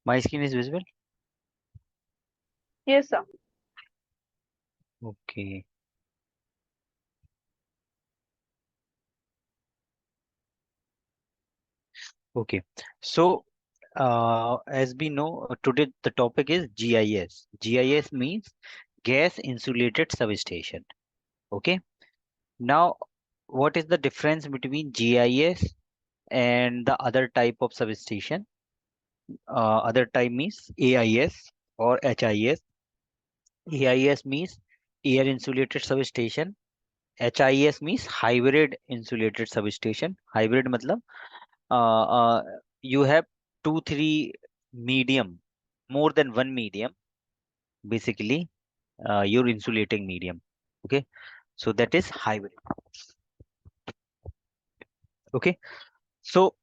My screen is visible? Yes, sir. Okay. Okay. So, as we know, today the topic is GIS. GIS means gas insulated substation. Okay. Now, what is the difference between GIS and the other type of substation? Other type means AIS or HIS. AIS means air insulated substation. HIS means hybrid insulated substation. Hybrid matlab you have two, three medium, more than one medium, basically your insulating medium. Okay, so that is hybrid. Okay, so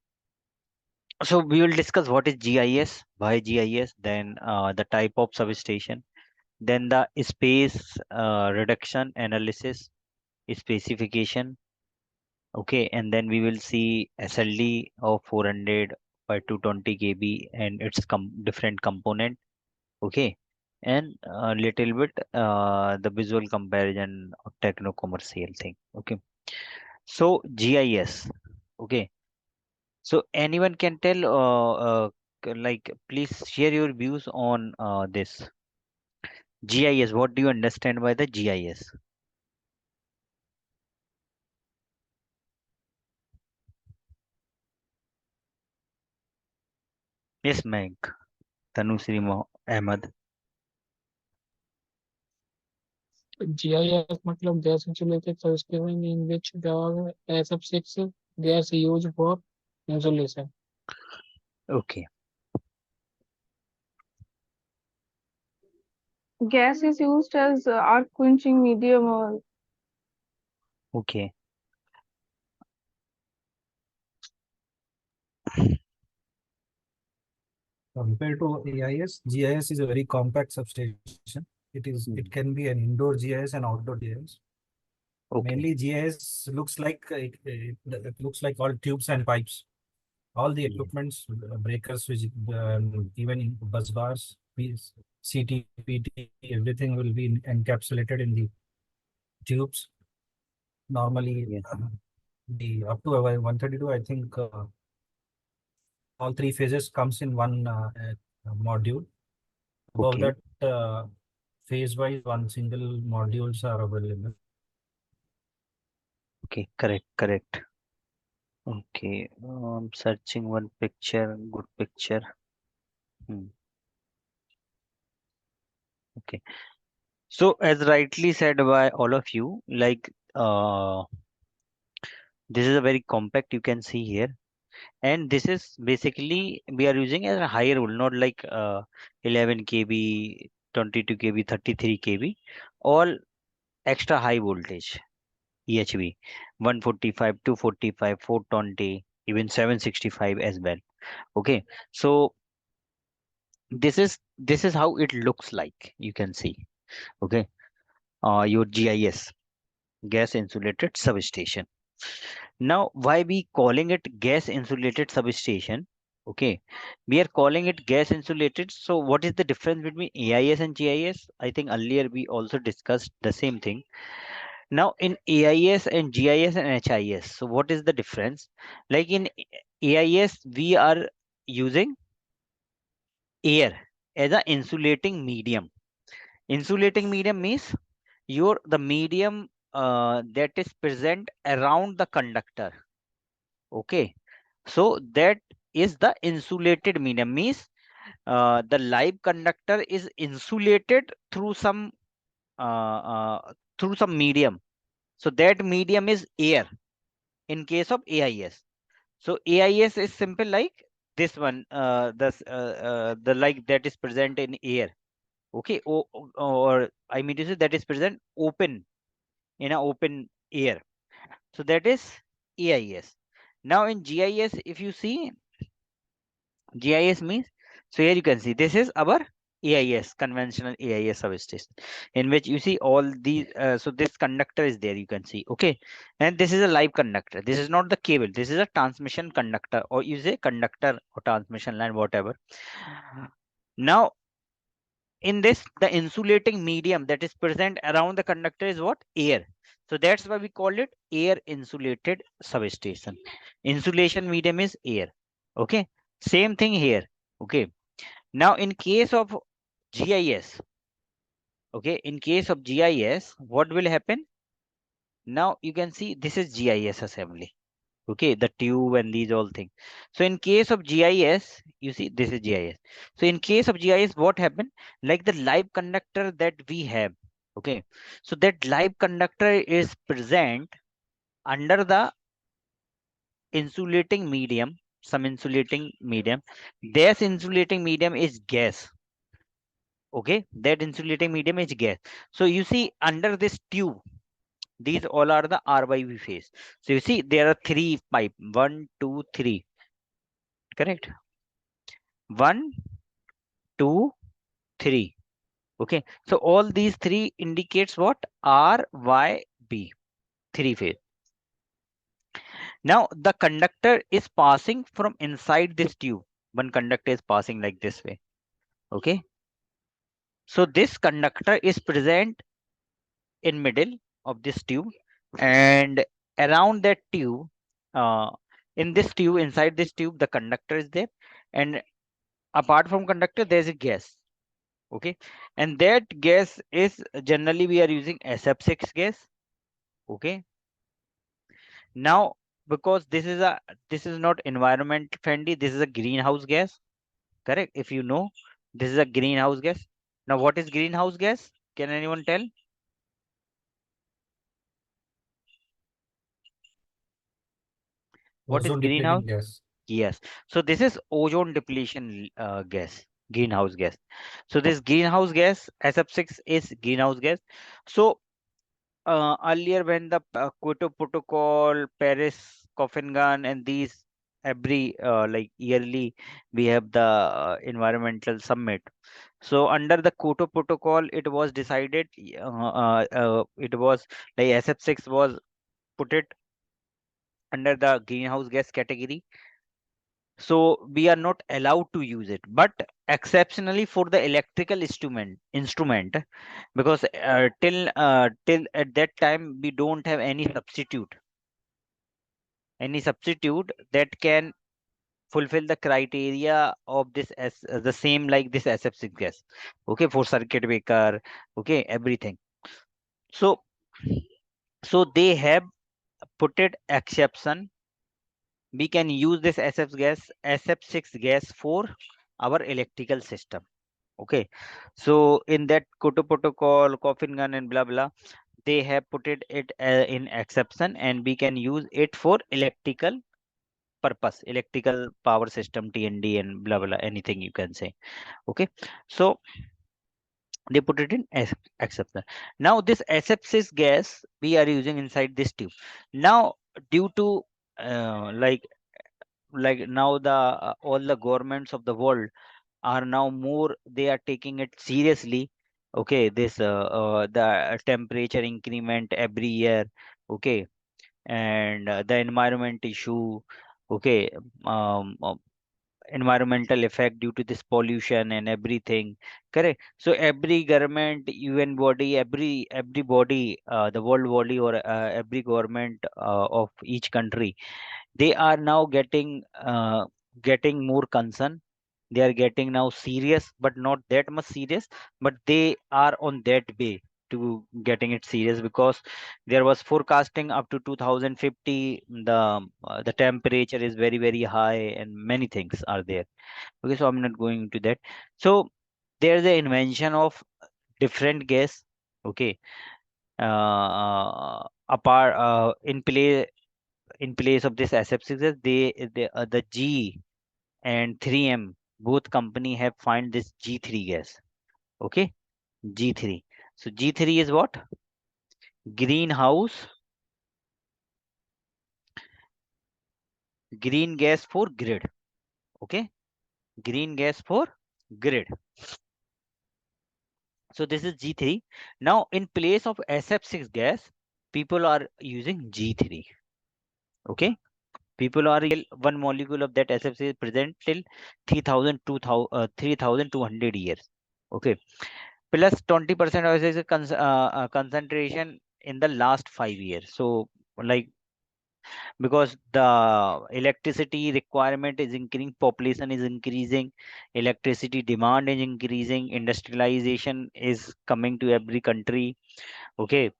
we will discuss what is GIS, why GIS, then the type of substation, then the space reduction analysis specification. Okay, and then we will see SLD of 400 by 220 kb and its different component. Okay, and a little bit the visual comparison of techno commercial thing. Okay, so GIS. Okay, so anyone can tell like please share your views on this GIS. What do you understand by the GIS? Yes, Meg. Tanusri Ahmed. GIS मतलब gas insulated substation in which the SF6 gas used for insulation. Okay, Gas is used as arc quenching medium or okay, Compared to AIS, GIS is a very compact substation. It can be an indoor GIS and outdoor GIS. okay, Mainly GIS looks like it looks like all tubes and pipes. All the yeah, equipments, breakers, which even in bus bars, CT, PT, everything will be encapsulated in the tubes. Normally, yeah, the up to 132, I think all three phases comes in one module. Above okay, that, phase wise, one single modules are available. okay, correct, correct. Okay, searching one picture, good picture. Hmm. Okay. So as rightly said by all of you, like this is a very compact you can see here, and this is basically we are using as a higher voltage, not like 11 kV, 22 kV, 33 kV, all extra high voltage EHV, 145, 245, 420, even 765 as well. Okay, so this is how it looks like. You can see. Okay, your GIS, gas insulated substation. Now, why we calling it gas insulated substation? Okay, we are calling it gas insulated. So, what is the difference between AIS and GIS? I think earlier we also discussed the same thing. Now, in AIS and GIS and HIS, so what is the difference? Like in AIS, we are using air as an insulating medium. Insulating medium means the medium that is present around the conductor. Okay, so that is the insulated medium means the live conductor is insulated uh, uh, through some medium. So that medium is air in case of AIS. So AIS is simple like this one, the like that is present in air. Okay, or I mean to say that is present open in an open air. So that is AIS. Now in GIS, if you see, GIS means, so here you can see this is our AIS, conventional AIS substation, in which you see all these. So this conductor is there, you can see. Okay, and this is a live conductor. This is not the cable. This is a transmission conductor, or you say conductor or transmission line, whatever. Now, in this, the insulating medium that is present around the conductor is what? Air. So that's why we call it air insulated substation. Insulation medium is air. Okay, same thing here. Okay, now in case of GIS, okay, in case of GIS, what will happen? Now you can see this is GIS assembly. Okay, the tube and these all things. So in case of GIS, you see this is GIS. So in case of GIS, what happened? Like the live conductor that we have. Okay, so that live conductor is present under the insulating medium, some insulating medium. This insulating medium is gas. Okay, that insulating medium is gas. So you see under this tube, these all are the RYV phase. So you see there are three pipe, one, two, three, correct? One, two, three. Okay, so all these three indicates what? RYB, three phase. Now the conductor is passing from inside this tube. One conductor is passing like this way. Okay, so this conductor is present in middle of this tube, and around that tube, uh, in this tube, inside this tube, the conductor is there, and apart from conductor, there's a gas. Okay, and that gas is generally we are using SF6 gas. Okay, now because this is not environment friendly, this is a greenhouse gas, correct? If you know, this is a greenhouse gas. Now what is greenhouse gas? Can anyone tell? What is Ozone depleting greenhouse? gas. Yes. So this is ozone depletion gas, greenhouse gas. So this greenhouse gas, SF6 is greenhouse gas. So earlier when the Kyoto Protocol, Paris Coffin Gun, and these every like yearly we have the environmental summit. So under the Kyoto Protocol, it was decided, it was like SF6 was put it under the greenhouse gas category. So we are not allowed to use it, but exceptionally for the electrical instrument, because till at that time we don't have any substitute that can fulfill the criteria of this as the same like this SF6 gas. Okay, for circuit breaker, okay, everything. So they have put it exception, we can use this SF6 gas for our electrical system. Okay, so in that Kyoto Protocol, coffin gun, and blah blah, they have put it in exception, and we can use it for electrical purpose, electrical power system, TND, and blah blah, anything you can say. Okay, so they put it in exception. Now this SF6 gas we are using inside this tube. Now due to like now the all the governments of the world are now more, they are taking it seriously. Okay, this the temperature increment every year. Okay, and the environment issue. Okay, um, uh, environmental effect due to this pollution and everything, correct? So every government, UN body, everybody, the world body, or every government of each country, they are now getting more concern. They are getting now serious, but not that much serious, but they are on that way to getting it serious, because there was forecasting up to 2050 the temperature is very very high, and many things are there. Okay, so I'm not going into that. So there's the invention of different gas. Okay, apart in place of this SF6, the G and 3M, both company have find this G3 gas. Okay, G3. So G3 is what? Greenhouse green gas for grid. Okay, green gas for grid. So this is G3. Now in place of SF6 gas, people are using G3. Okay, people are one molecule of that SF6 is present till 3200 years. Okay, plus 20% of this concentration in the last 5 years. So like, because the electricity requirement is increasing, population is increasing, electricity demand is increasing, industrialization is coming to every country. Okay,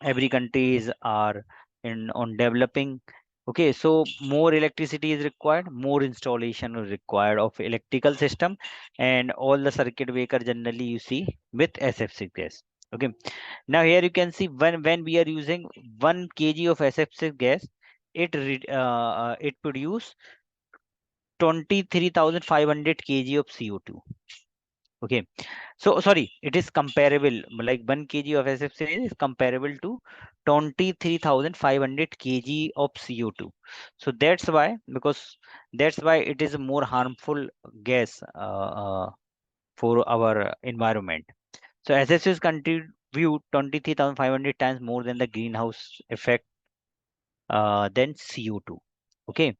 every countries are in on developing. Okay, so more electricity is required, more installation is required of electrical system, and all the circuit breaker generally you see with SF6 gas. Okay, now here you can see when we are using 1 kg of SF6 gas, it produce 23,500 kg of CO2. Okay, so sorry, it is comparable. Like 1 kg of SF6 is comparable to 23,500 kg of CO2. So that's why, because that's why it is a more harmful gas for our environment. So SF6 contribute 23,500 times more than the greenhouse effect than CO2. Okay,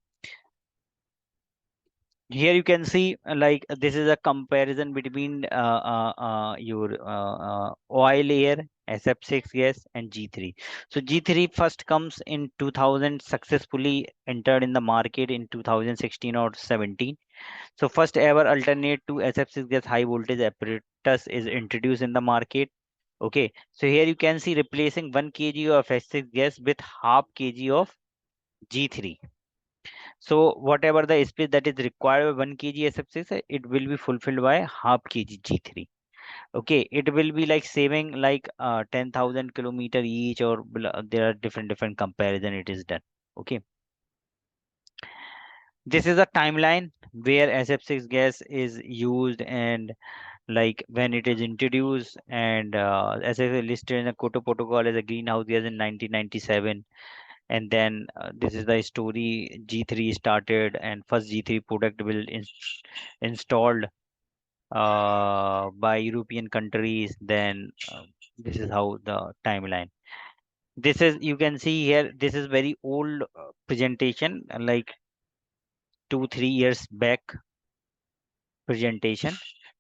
here you can see like this is a comparison between your oil air SF6 gas and G3. So G3 first comes in 2000, successfully entered in the market in 2016 or 17. So first ever alternate to SF6 gas high voltage apparatus is introduced in the market. Okay, so here you can see replacing 1 kg of SF6 gas with half kg of G3. So whatever the split that is required by 1 kg SF6, it will be fulfilled by half kg G3. Okay, it will be like saving like 10,000 kilometer each, or there are different comparison it is done. Okay, this is a timeline where SF6 gas is used, and like when it is introduced, and as I listed in the Kyoto Protocol as a greenhouse gas in 1997. And then this is the story. G3 started, and first G3 product will installed by European countries. Then this is how the timeline. This is, you can see here, this is very old presentation, like 2 3 years back presentation.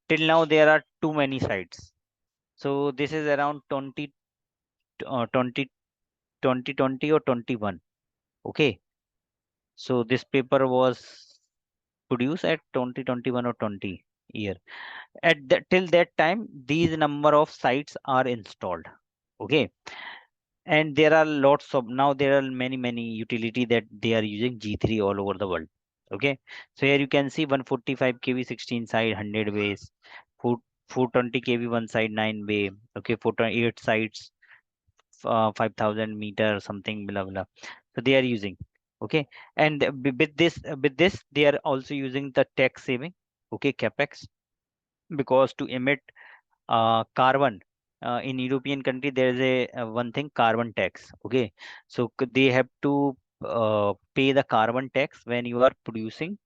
Till now there are too many sites. So this is around 20 2020 or 21. Okay, so this paper was produced at 2021 or 20 year. At that, till that time, these number of sites are installed. Okay, and there are lots of, now there are many utility that they are using G3 all over the world. Okay, so here you can see 145 kV 16 side 100 ways, 4 420 kV one side 9 way. Okay, 428 sites, 5,000 meter something blah blah. So they are using. Okay, and with this they are also using the tax saving. Okay, capex, because to emit carbon in European country there is a one thing, carbon tax. Okay, so they have to pay the carbon tax when you are producing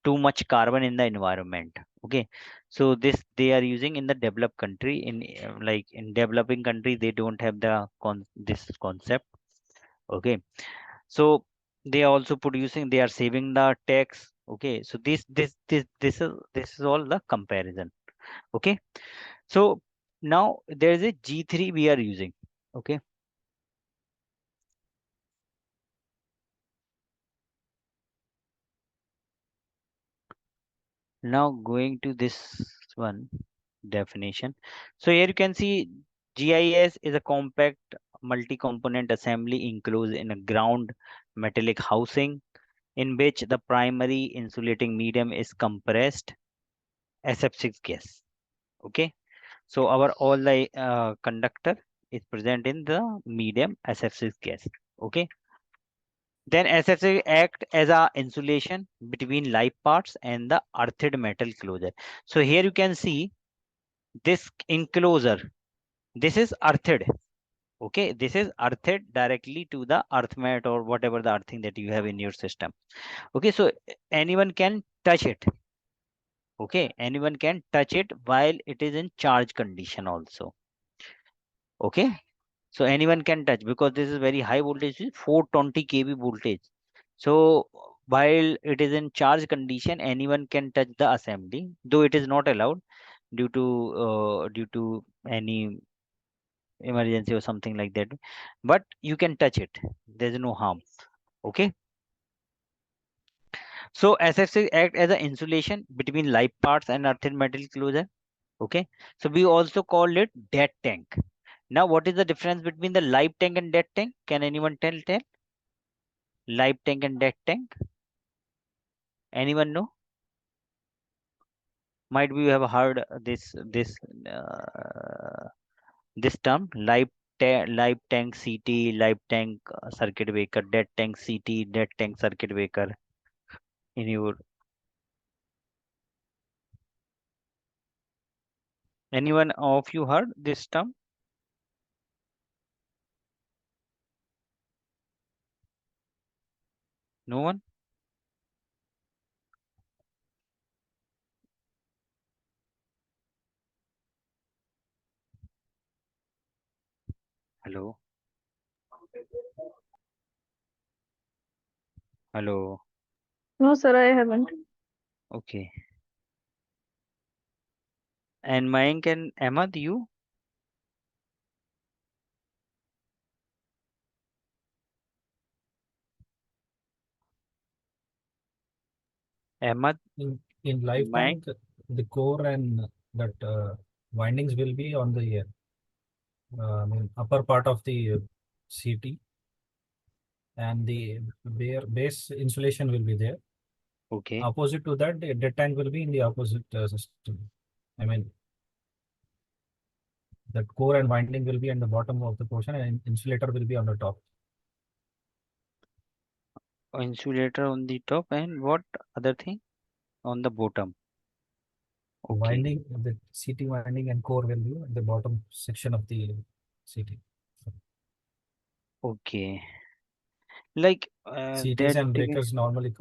too much carbon in the environment. Okay, so this they are using in the developed country. In like in developing country they don't have the this concept. Okay, so they are also producing, they are saving the tax. Okay, so this is all the comparison. Okay, so now there is a G3 we are using. Okay, now going to this one definition. So here you can see GIS is a compact multi-component assembly enclosed in a ground metallic housing in which the primary insulating medium is compressed SF6 gas. Okay, so our all the conductor is present in the medium SF6 gas. Okay, then SF6 act as a insulation between live parts and the earthed metal closure. So here you can see this enclosure. This is earthed. Okay, this is earthed directly to the earth mat or whatever the earthing that you have in your system. Okay, so anyone can touch it. Okay, anyone can touch it while it is in charge condition also. Okay, so anyone can touch, because this is very high voltage, 420 kV voltage. So while it is in charge condition, anyone can touch the assembly, though it is not allowed due to any emergency or something like that. But you can touch it. There's no harm. Okay. So SFC act as an insulation between live parts and earthen metal closure. Okay. So we also call it dead tank. Now, what is the difference between the live tank and dead tank? Can anyone tell? Live tank and dead tank? Anyone know? Might be you have heard this term, live tank CT, live tank circuit breaker, dead tank CT, dead tank circuit breaker in your. Anyone of you heard this term? No one? Hello? Hello? No, sir, I haven't. Okay. And Mayank and Ahmad, you? Ahmad, In live Mayank? tank, the core and that windings will be on the I mean, upper part of the CT, and the base insulation will be there. Okay. Opposite to that, the dead tank will be in the opposite system. I mean, that core and winding will be on the bottom of the portion, and insulator will be on the top. Insulator on the top, and what other thing? On the bottom. Okay. Winding, the CT winding and core will be at the bottom section of the CT. Okay. Like CTs that and thing. breakers normally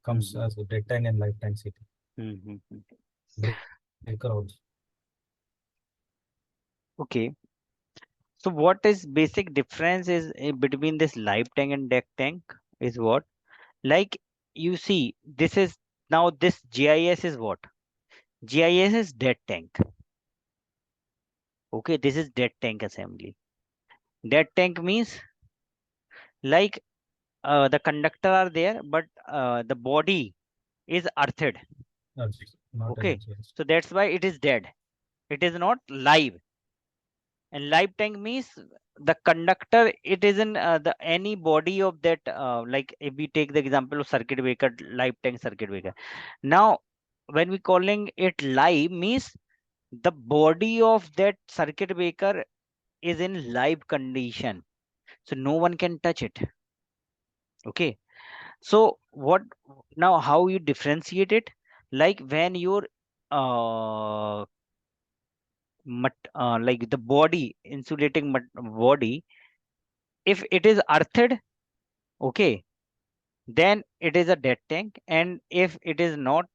comes Mhm. as a dead tank and live tank CT. Mhm. Breaker also. Okay. So what is basic difference is between this live tank and deck tank is what? Like you see, this is now this GIS is what? GIS is dead tank. Okay, this is dead tank assembly. Dead tank means like the conductor are there, but the body is earthed. That's not an Okay, HVAC. so that's why it is dead. It is not live. And live tank means the conductor, it isn't the any body of that, like if we take the example of circuit breaker, live tank circuit breaker. Now, when we calling it live means the body of that circuit breaker is in live condition. So no one can touch it. Okay. So what now how you differentiate it? Like when your uh, like the body insulating body, if it is earthed, okay, then it is a dead tank. And if it is not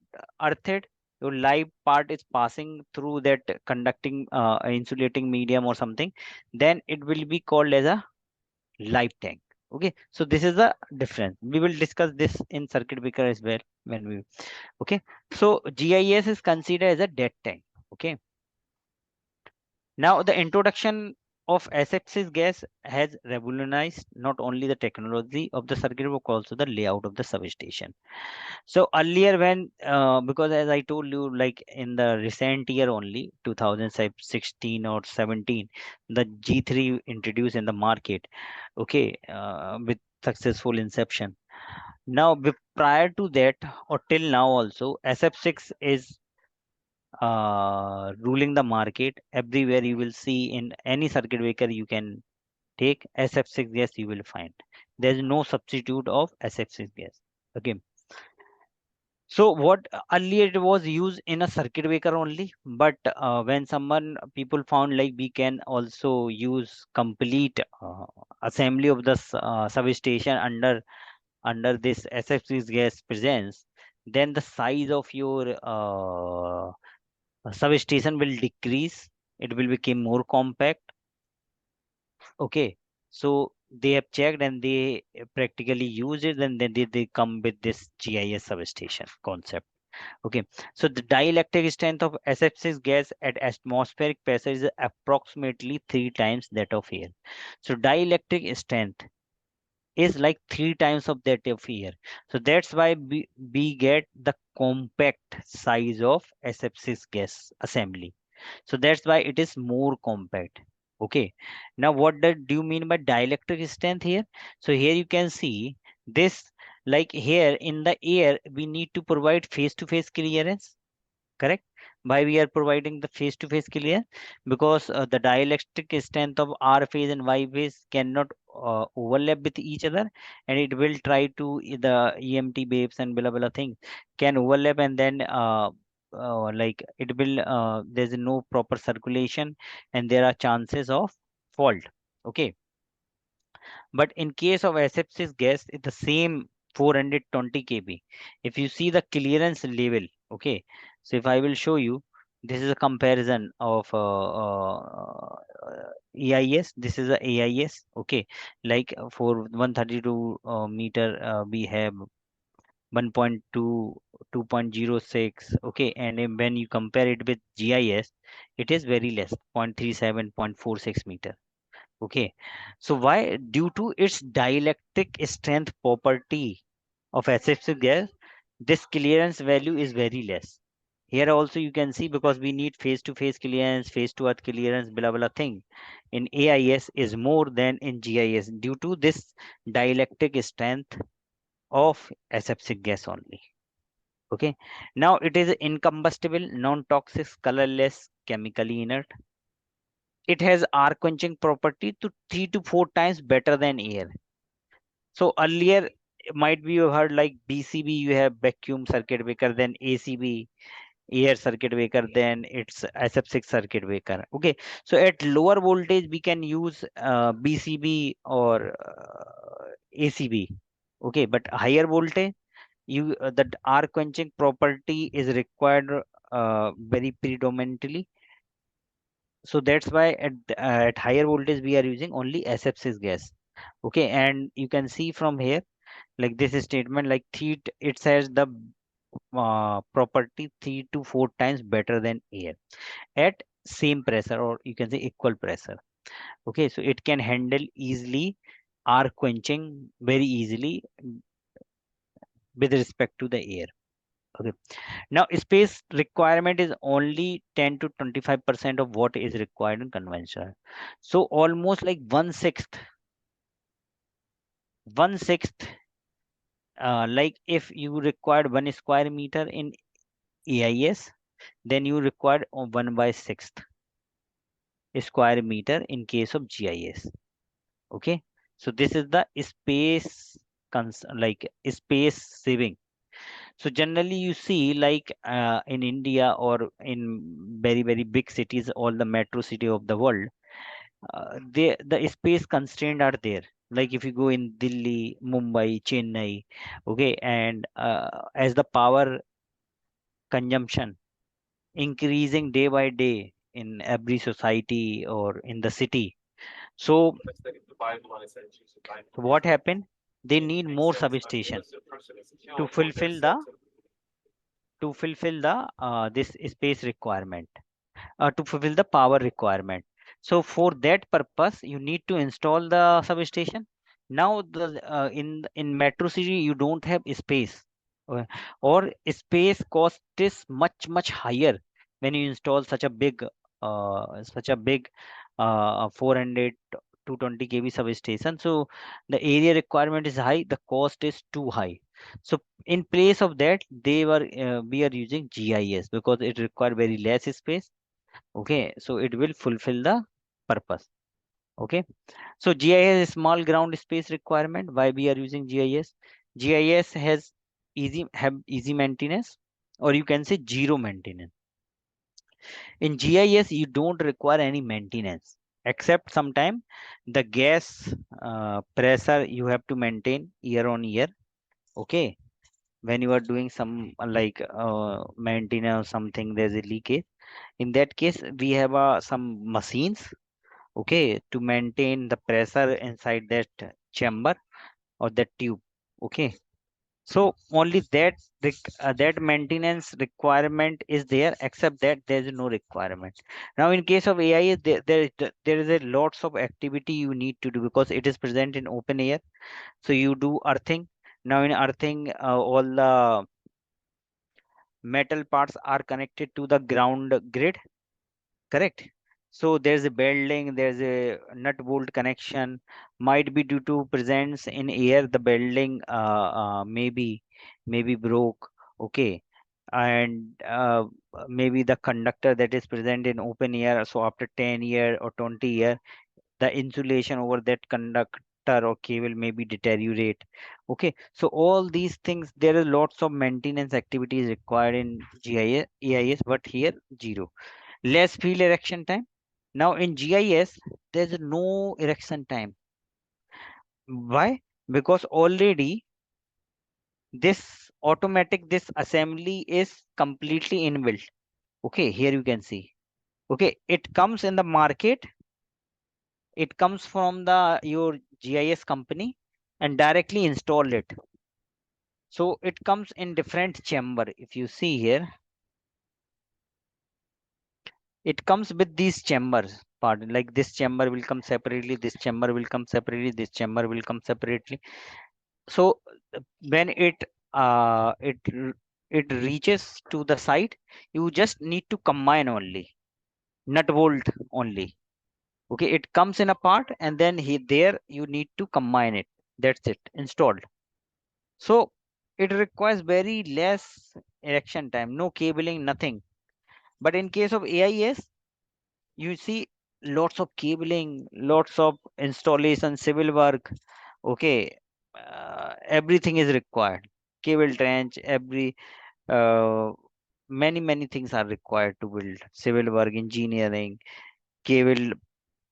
earthed, your live part is passing through that conducting insulating medium or something, then it will be called as a live tank. Okay, so this is the difference. We will discuss this in circuit breaker as well when we. Okay, so GIS is considered as a dead tank. Okay, now, the introduction of SF6 gas has revolutionized not only the technology of the circuit but also the layout of the substation. So earlier when, because as I told you, like in the recent year only, 2016 or 17, the G3 introduced in the market, okay, with successful inception. Now, prior to that or till now also, SF6 is ruling the market everywhere. You will see in any circuit breaker you can take SF6 gas, you will find there is no substitute of SF6 gas. Okay, so what earlier it was used in a circuit breaker only, but when someone people found like we can also use complete assembly of the substation under this SF6 gas presence, then the size of your substation will decrease. It will become more compact. Okay, so they have checked and they practically use it, and then they come with this GIS substation concept. Okay, so the dielectric strength of SF6 gas at atmospheric pressure is approximately 3 times that of air. So dielectric strength is like 3 times of that of air. So that's why we get the compact size of SF6 gas assembly. So that's why it is more compact. Okay. Now what do you mean by dielectric strength here? So here you can see this, like here in the air, we need to provide face-to-face clearance, correct? Why we are providing the face-to-face clearance? Because the dielectric strength of R phase and Y phase cannot overlap with each other, and it will try to the EMT waves and blah blah thing can overlap, and then like it will there's no proper circulation, and there are chances of fault. Okay, but in case of asepsis gas, it's the same 420 kb. If you see the clearance level, okay. So if I will show you, this is a comparison of AIS. This is a AIS. Okay, like for 132 meter, we have 1.2, 2.06. Okay, and when you compare it with GIS, it is very less, 0.37, 0.46 meter. Okay, so why? Due to its dielectric strength property of aseptic gas, this clearance value is very less. Here also you can see, because we need face-to-face clearance, face-to-earth clearance, blah blah thing. In AIS is more than in GIS due to this dielectric strength of aseptic gas only. Okay, now it is incombustible, non-toxic, colorless, chemically inert. It has air quenching property to 3 to 4 times better than air. So earlier might be you heard like BCB, you have vacuum circuit breaker, then ACB, air circuit breaker, then it's aseptic circuit breaker. Okay, so at lower voltage we can use BCB or ACB. Okay, but higher voltage, you that air quenching property is required very predominantly. So that's why at higher voltage we are using only SF6 gas. Okay, and you can see from here, like this statement, like it says the property 3 to 4 times better than air at same pressure, or you can say equal pressure. Okay, so it can handle easily air quenching very easily with respect to the air. Okay, now space requirement is only 10 to 25% of what is required in conventional. So almost like one sixth, like if you required 1 square meter in AIS, then you require 1/6 square meter in case of GIS. Okay, so this is the space like space saving. So generally you see like in India or in very very big cities, all the metro city of the world, the space constraint are there. Like if you go in Delhi, Mumbai, Chennai, okay, and as the power consumption increasing day by day in every society or in the city, so what happened? They need more substation to fulfill the this space requirement, to fulfill the power requirement. So for that purpose, you need to install the substation. Now the in metro city you don't have space, uh, or space cost is much higher when you install such a big 400 to 20 kV substation. So the area requirement is high, the cost is too high. So in place of that, we are using GIS because it require very less space. Okay, so it will fulfill the purpose. Okay, so GIS is small ground space requirement. Why we are using GIS? GIS has easy maintenance, or you can say zero maintenance. In GIS you don't require any maintenance, except sometime the gas pressure you have to maintain year on year. Okay, when you are doing some like maintenance or something, there's a leakage. In that case, we have some machines, okay, to maintain the pressure inside that chamber or that tube, okay. So only that maintenance requirement is there, except that there is no requirement. Now in case of AI, there is a lots of activity you need to do because it is present in open air. So you do earthing. Now in earthing, all the metal parts are connected to the ground grid, correct? So there's a building, there's a nut bolt connection. Might be due to presence in air, the building maybe broke, okay, and maybe the conductor that is present in open air. So after 10 year or 20 year, the insulation over that conductor or cable maybe deteriorate, okay. So all these things, there are lots of maintenance activities required in GIS, AIS, but here zero. Less field erection time. Now in GIS, there's no erection time. Why? Because already this assembly is completely inbuilt. Okay, here you can see. Okay, it comes in the market. It comes from the your GIS company and directly install it. So it comes in different chamber. If you see here, it comes with these chambers. Pardon, like this chamber will come separately, this chamber will come separately, this chamber will come separately. So when it reaches to the site, you just need to combine only, nut bolt only. Okay, it comes in a part and then there you need to combine it. That's it, installed. So it requires very less erection time, no cabling, nothing. But in case of AIS, you see lots of cabling, lots of installation, civil work, okay. Everything is required, cable trench, every uh, many things are required to build civil work, engineering, cable.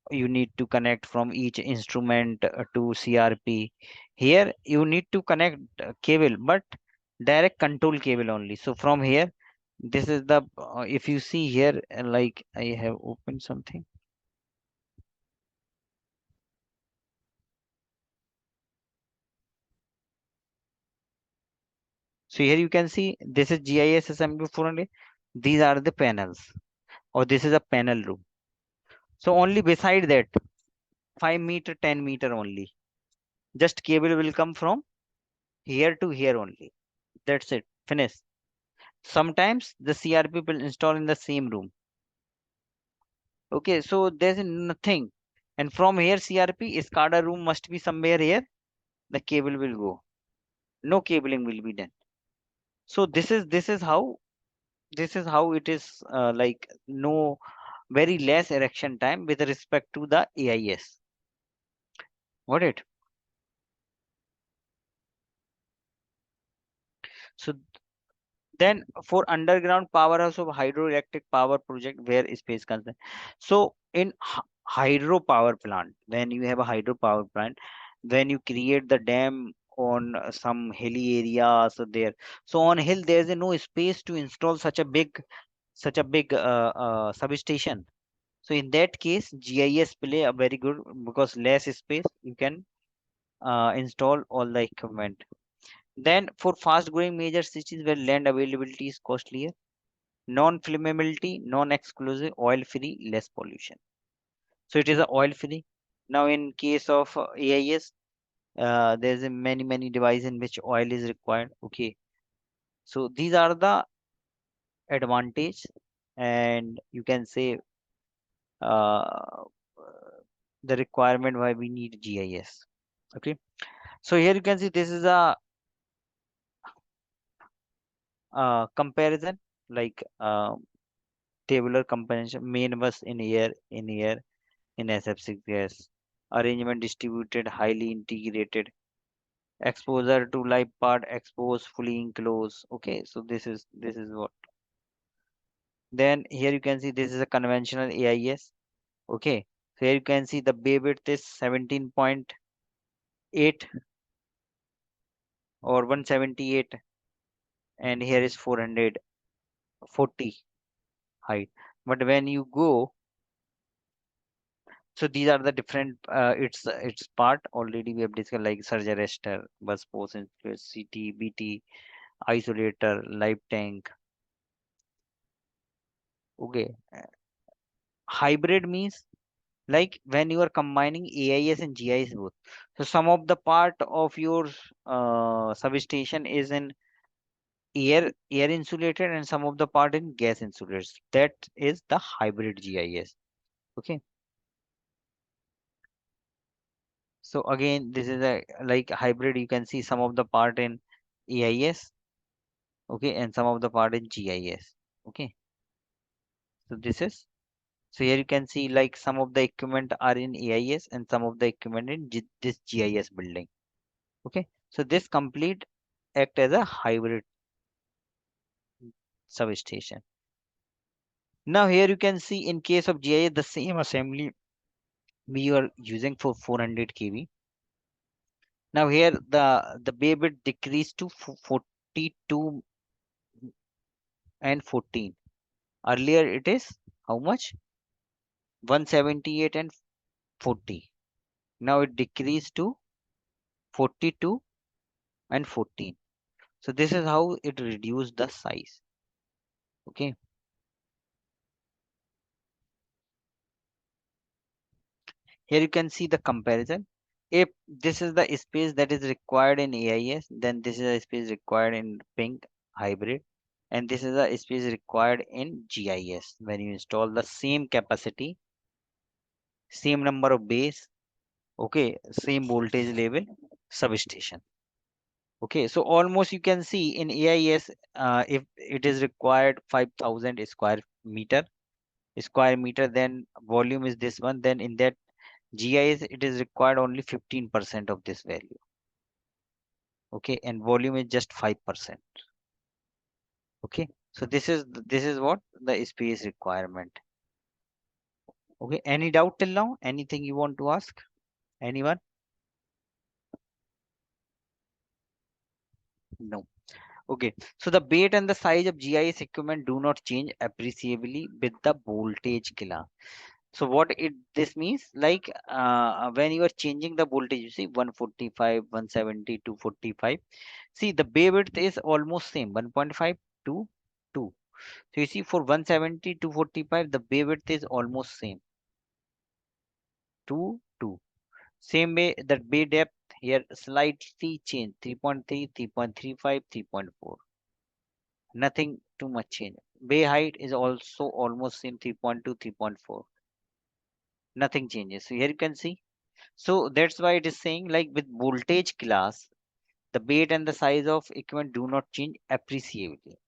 You need to connect from each instrument to CRP. Here you need to connect cable, but direct control cable only. So from here, this is the if you see here, like I have opened something. So here you can see this is GIS assembly 400. These are the panels, or this is a panel room. So only beside that, 5 meter, 10 meter only. Just cable will come from here to here only. That's it. Finish. Sometimes the CRP will install in the same room. Okay, so there's nothing. And from here CRP, SCADA room must be somewhere here. The cable will go. No cabling will be done. So this is how it is like no very less erection time with respect to the AIS. Got it? So then for underground powerhouse of hydroelectric power project where space concern. So in hydropower plant, when you have a hydropower plant, when you create the dam on some hilly areas so there. So on hill there is no space to install such a big substation. So in that case, GIS play a very good because less space you can install all the equipment. Then for fast growing major cities where land availability is costlier, non-flammability, non-exclusive, oil-free, less pollution. So it is a oil-free. Now in case of AIS, there's a many device in which oil is required. Okay, so these are the advantage, and you can say uh, the requirement why we need GIS. Okay, so here you can see this is a comparison like tabular comparison, main bus in air in SF6 gas, arrangement distributed, highly integrated, exposure to live part, exposed, fully enclosed. Okay, so this is what. Then here you can see this is a conventional AIS. Okay, so here you can see the bay width is 17.8 or 178. and here is 440 height. But when you go, so these are the different its part already we have discussed, like surge arrestor, bus post, CT, BT, isolator, live tank. Okay. Hybrid means like when you are combining AIS and GIS both. So some of the part of your substation is in air insulated and some of the part in gas insulated. That is the hybrid GIS. Okay. So again, this is a like hybrid. You can see some of the part in AIS, okay, and some of the part in GIS. Okay. So this is, so here you can see like some of the equipment are in AIS and some of the equipment in this GIS building. Okay. So this complete act as a hybrid substation. Now here you can see in case of GIS the same assembly we are using for 400 kV. Now here the bay width decreased to 42 and 14. Earlier it is how much? 178 and 40. Now it decreased to 42 and 14. So this is how it reduced the size. Okay. Here you can see the comparison. If this is the space that is required in AIS, then this is a space required in pink hybrid, and this is a space required in GIS. When you install the same capacity, same number of bays, okay, same voltage level substation. Okay, so almost you can see in AIS, if it is required 5,000 square meter, then volume is this one. Then in that GIS, it is required only 15% of this value. Okay, and volume is just 5%. Okay, so this is what the space requirement. Okay, any doubt till now? Anything you want to ask? Anyone? No. Okay, so the weight and the size of GIS equipment do not change appreciably with the voltage class. So what it this means, like when you are changing the voltage, you see 145, 170, 245. See the bay width is almost same, 1.5 to 2. So you see for 170, 245, the bay width is almost same, 2, 2. Same way that bay depth here slightly change, 3.3, 3.35, 3.4. Nothing too much change. Bay height is also almost same, 3.2, 3.4. Nothing changes. So here you can see. So that's why it is saying like with voltage class, the weight and the size of equipment do not change appreciably,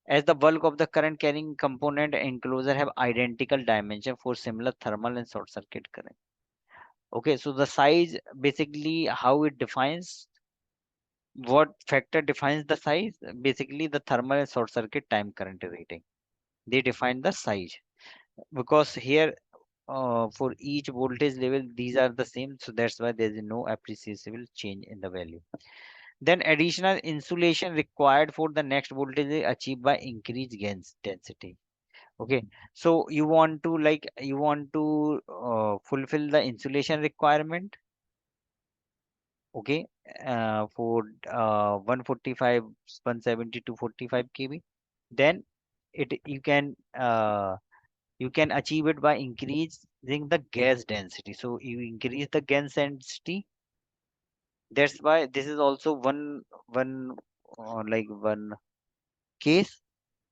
as the bulk of the current carrying component enclosure have identical dimension for similar thermal and short circuit current. Okay, so the size basically how it defines, what factor defines the size? Basically the thermal and short circuit time current rating. They define the size because here for each voltage level these are the same, so that's why there is no appreciable change in the value. Then additional insulation required for the next voltage is achieved by increased gains density. Okay, so you want to fulfill the insulation requirement. Okay, for 145, 170 to 45 kV, then it you can achieve it by increasing the gas density. So you increase the gas density. That's why this is also one case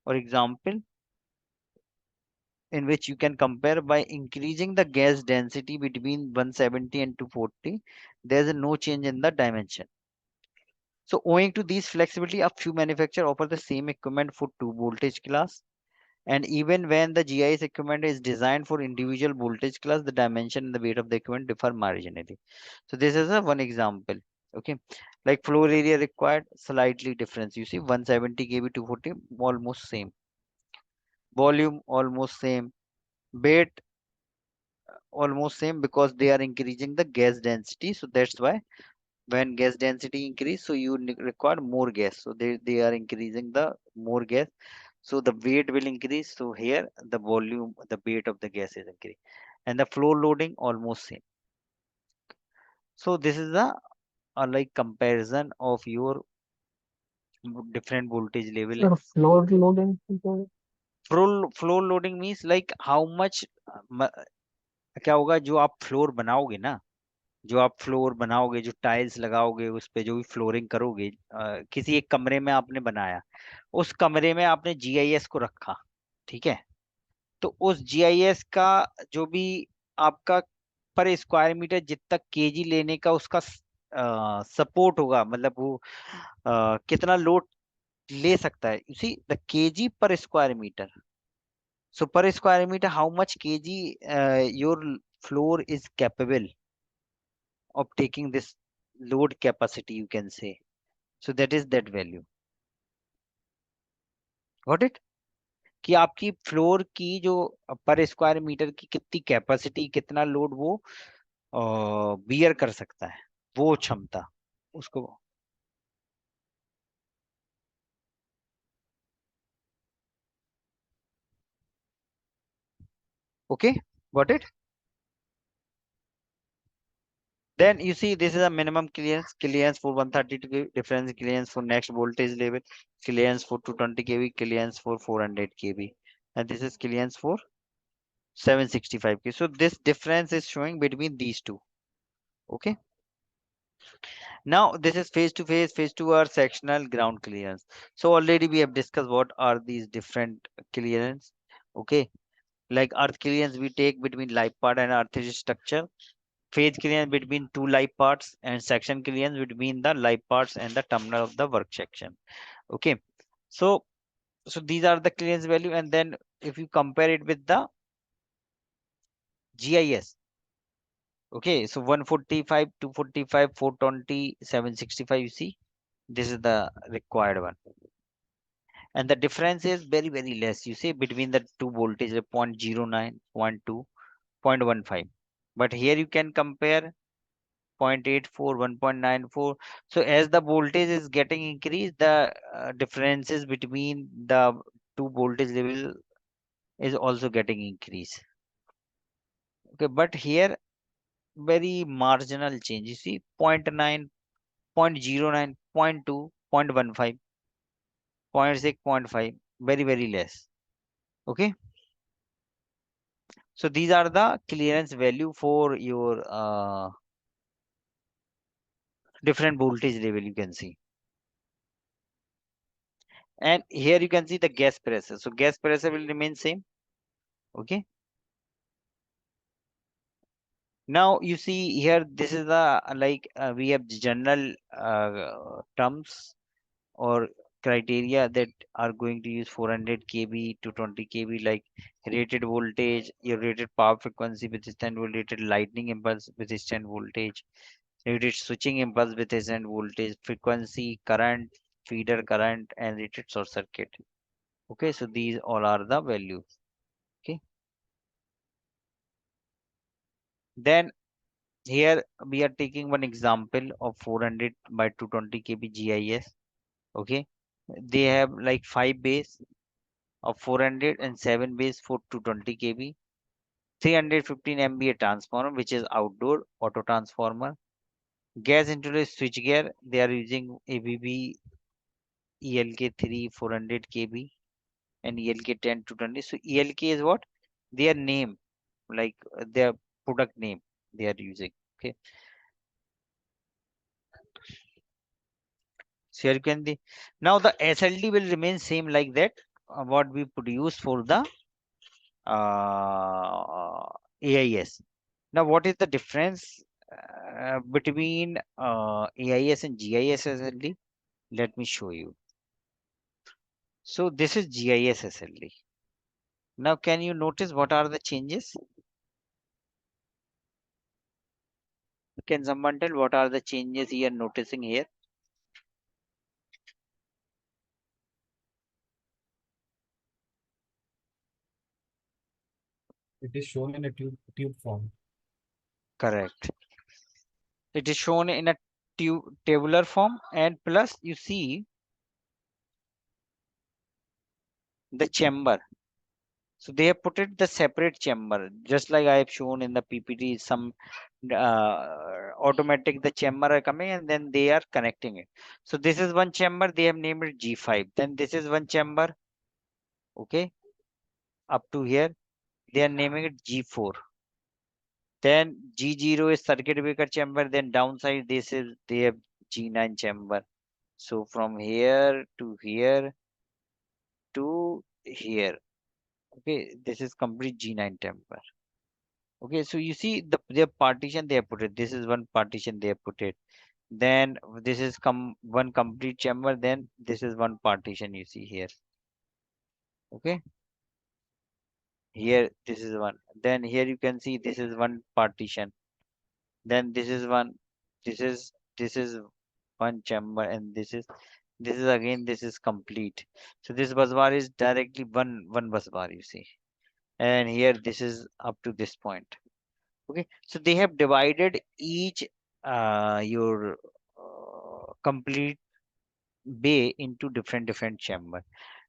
or example in which you can compare by increasing the gas density between 170 and 240. There's no change in the dimension. So owing to these flexibility, a few manufacturers offer the same equipment for two voltage class. And even when the GIS equipment is designed for individual voltage class, the dimension and the weight of the equipment differ marginally. So this is a one example. Okay, like floor area required slightly difference. You see 170 kV 240 almost same. Volume almost same. Weight almost same because they are increasing the gas density. So that's why When gas density increase, so you require more gas, so they are increasing the more gas, so the weight will increase. So here the volume, the weight of the gas is increased, and the floor loading almost same. So this is a like comparison of your different voltage level. Sir, floor loading. Floor loading means like how much क्या होगा, जो आप floor बनाओगे ना, जो आप floor बनाओगे, जो टाइल्स लगाओगे उस पे, जो भी फ्लोरिंग करोगे, किसी एक कमरे में आपने बनाया, उस कमरे में आपने जीआईएस को रखा, ठीक है, तो उस जीआईएस का जो भी आपका पर स्क्वायर मीटर जितना केजी लेने का उसका सपोर्ट होगा, मतलब वो कितना लोड ले सकता है, उसी the kg per square metre. So per square meter, how much kg your floor is capable of taking this load capacity, you can say. So that is that value. Got it? कि आपकी floor की जो पर square metre की कितनी capacity, कितना load वो beer कर सकता है, वो क्षमता उसको. Okay, got it? Then you see this is a minimum clearance for 132 kV, difference clearance for next voltage level, clearance for 220 kV, clearance for 400 kV, and this is clearance for 765 kV. So this difference is showing between these two. Okay. Now this is phase to phase two are sectional ground clearance. So already we have discussed what are these different clearance. Okay. Like earth clearance we take between live part and earth structure. Phase clearance between two live parts, and section clearance between the live parts and the terminal of the work section. Okay, so these are the clearance value, and then if you compare it with the GIS, okay, so 145, 245, 420, 765, you see this is the required one, and the difference is very less, you see, between the two voltage 0.09, 0.2, 0.15, but here you can compare 0.84, 1.94. So as the voltage is getting increased, the differences between the two voltage level is also getting increased. Okay, but here very marginal change. You see 0.9, 0.09, 0.2, 0.15, 0.6, 0.5, very less. Okay. So these are the clearance value for your different voltage level, you can see. And here you can see the gas pressure. So gas pressure will remain same. Okay. Now you see here, this is the like we have general terms or criteria that are going to use 400 kV to 20 kV, like rated voltage, your rated power frequency with resistant voltage, rated lightning impulse with resistant voltage, rated switching impulse with resistant voltage, frequency, current, feeder current, and rated short circuit. Okay, so these all are the values. Okay, then here we are taking one example of 400 by 220 kV GIS. Okay, they have like 5 base of 400 and 7 base for 220 kV, 315 MVA transformer, which is outdoor auto transformer, gas insulated switch gear. They are using ABB ELK3 400 kV and ELK10 220. So ELK is what? Their name, like their product name they are using. Okay. So here you can see. Now the SLD will remain same like that. What we produce for the AIS. Now, what is the difference between AIS and GIS SLD? Let me show you. So this is GIS SLD. Now, can you notice what are the changes? Can someone tell what are the changes you are noticing here? It is shown in a tube form. Correct. It is shown in a tabular form, and plus you see the chamber. So they have put it the separate chamber, just like I have shown in the PPT. Some automatic the chamber are coming and then they are connecting it. So this is one chamber, they have named it G5. Then this is one chamber, okay, up to here. They are naming it G4. Then G0 is circuit breaker chamber. Then downside this is they have G9 chamber. So from here to here to here. Okay, this is complete G9 chamber. Okay, so you see their partition they have put it. This is one partition they have put it. Then this is one complete chamber. Then this is one partition you see here. Okay, here this is one. Then here you can see this is one partition. Then this is one. This is one chamber, and this is again this is complete. So this bus bar is directly one bus bar you see, and here this is up to this point. Okay, so they have divided each your complete bay into different chamber.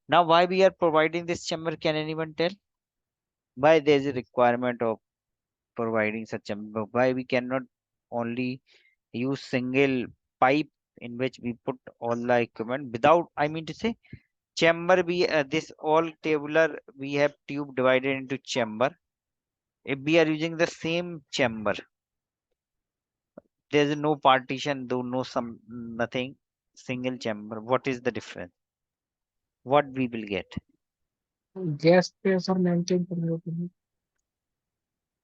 Now why we are providing this chamber, can anyone tell? Why there is a requirement of providing such chamber? Why we cannot only use single pipe in which we put all the equipment without, I mean to say, chamber we this all tabular we have tube divided into chamber. If we are using the same chamber, there is no partition, though no some nothing, single chamber. What is the difference? What we will get? Gas pressure maintained for your opinion.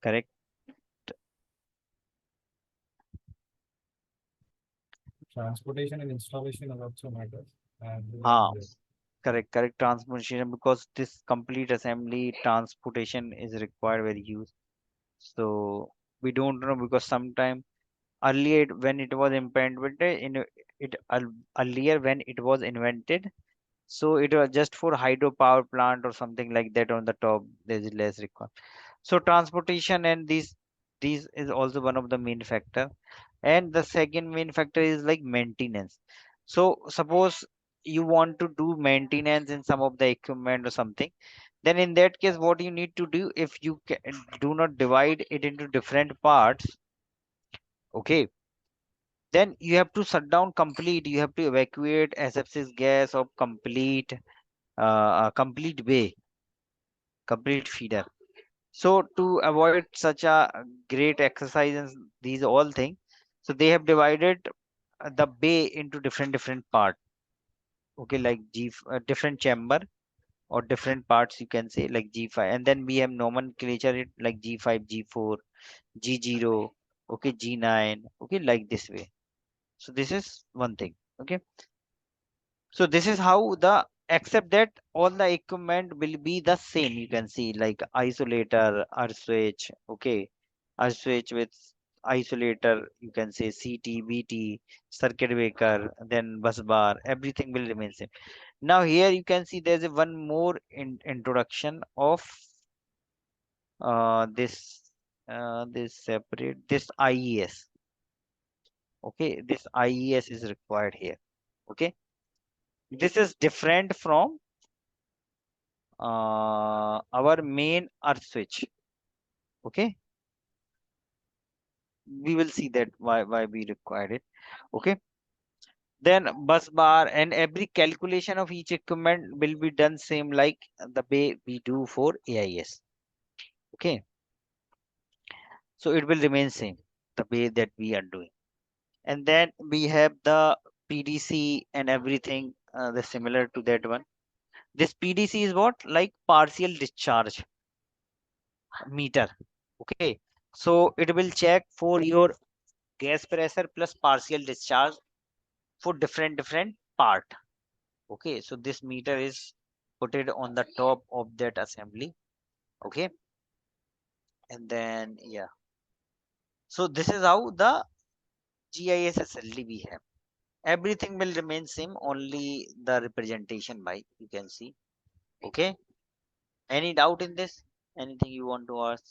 Correct. Transportation and installation are also matters. And Ah, correct. Transportation, because this complete assembly transportation is required very use. So we don't know, because sometime earlier when it was invented earlier when it was invented, so it was just for hydropower plant or something like that. On the top there is less required. So transportation and these is also one of the main factor. And the second main factor is like maintenance. So suppose you want to do maintenance in some of the equipment or something, then in that case what you need to do, if you do not divide it into different parts, okay, then you have to shut down complete, you have to evacuate asepsis gas of complete bay, complete feeder. So to avoid such a great exercise and these all things, so they have divided the bay into different part. Okay, like different chamber or different parts you can say, like G5, and then we have nomenclature it like G5, G4, G0, okay, G9, okay, like this way. So this is one thing. Okay, so this is how the, except that all the equipment will be the same. You can see like isolator, earth switch, okay, earth switch with isolator. You can say CT, BT, circuit breaker, then bus bar. Everything will remain same. Now here you can see there's a one more introduction of this separate this IES. Okay, this IES is required here. Okay, this is different from our main earth switch. Okay, we will see that why we required it. Okay, then bus bar and every calculation of each equipment will be done same like the way we do for AIS. Okay, so it will remain same the way that we are doing. And then we have the PDC and everything the similar to that one. This PDC is what, like partial discharge meter. Okay, so it will check for your gas pressure plus partial discharge for different part. Okay, so this meter is put it on the top of that assembly. Okay, and then yeah, so this is how the GIS SLD we have. Everything will remain same, only the representation by you can see. Okay, any doubt in this? Anything you want to ask?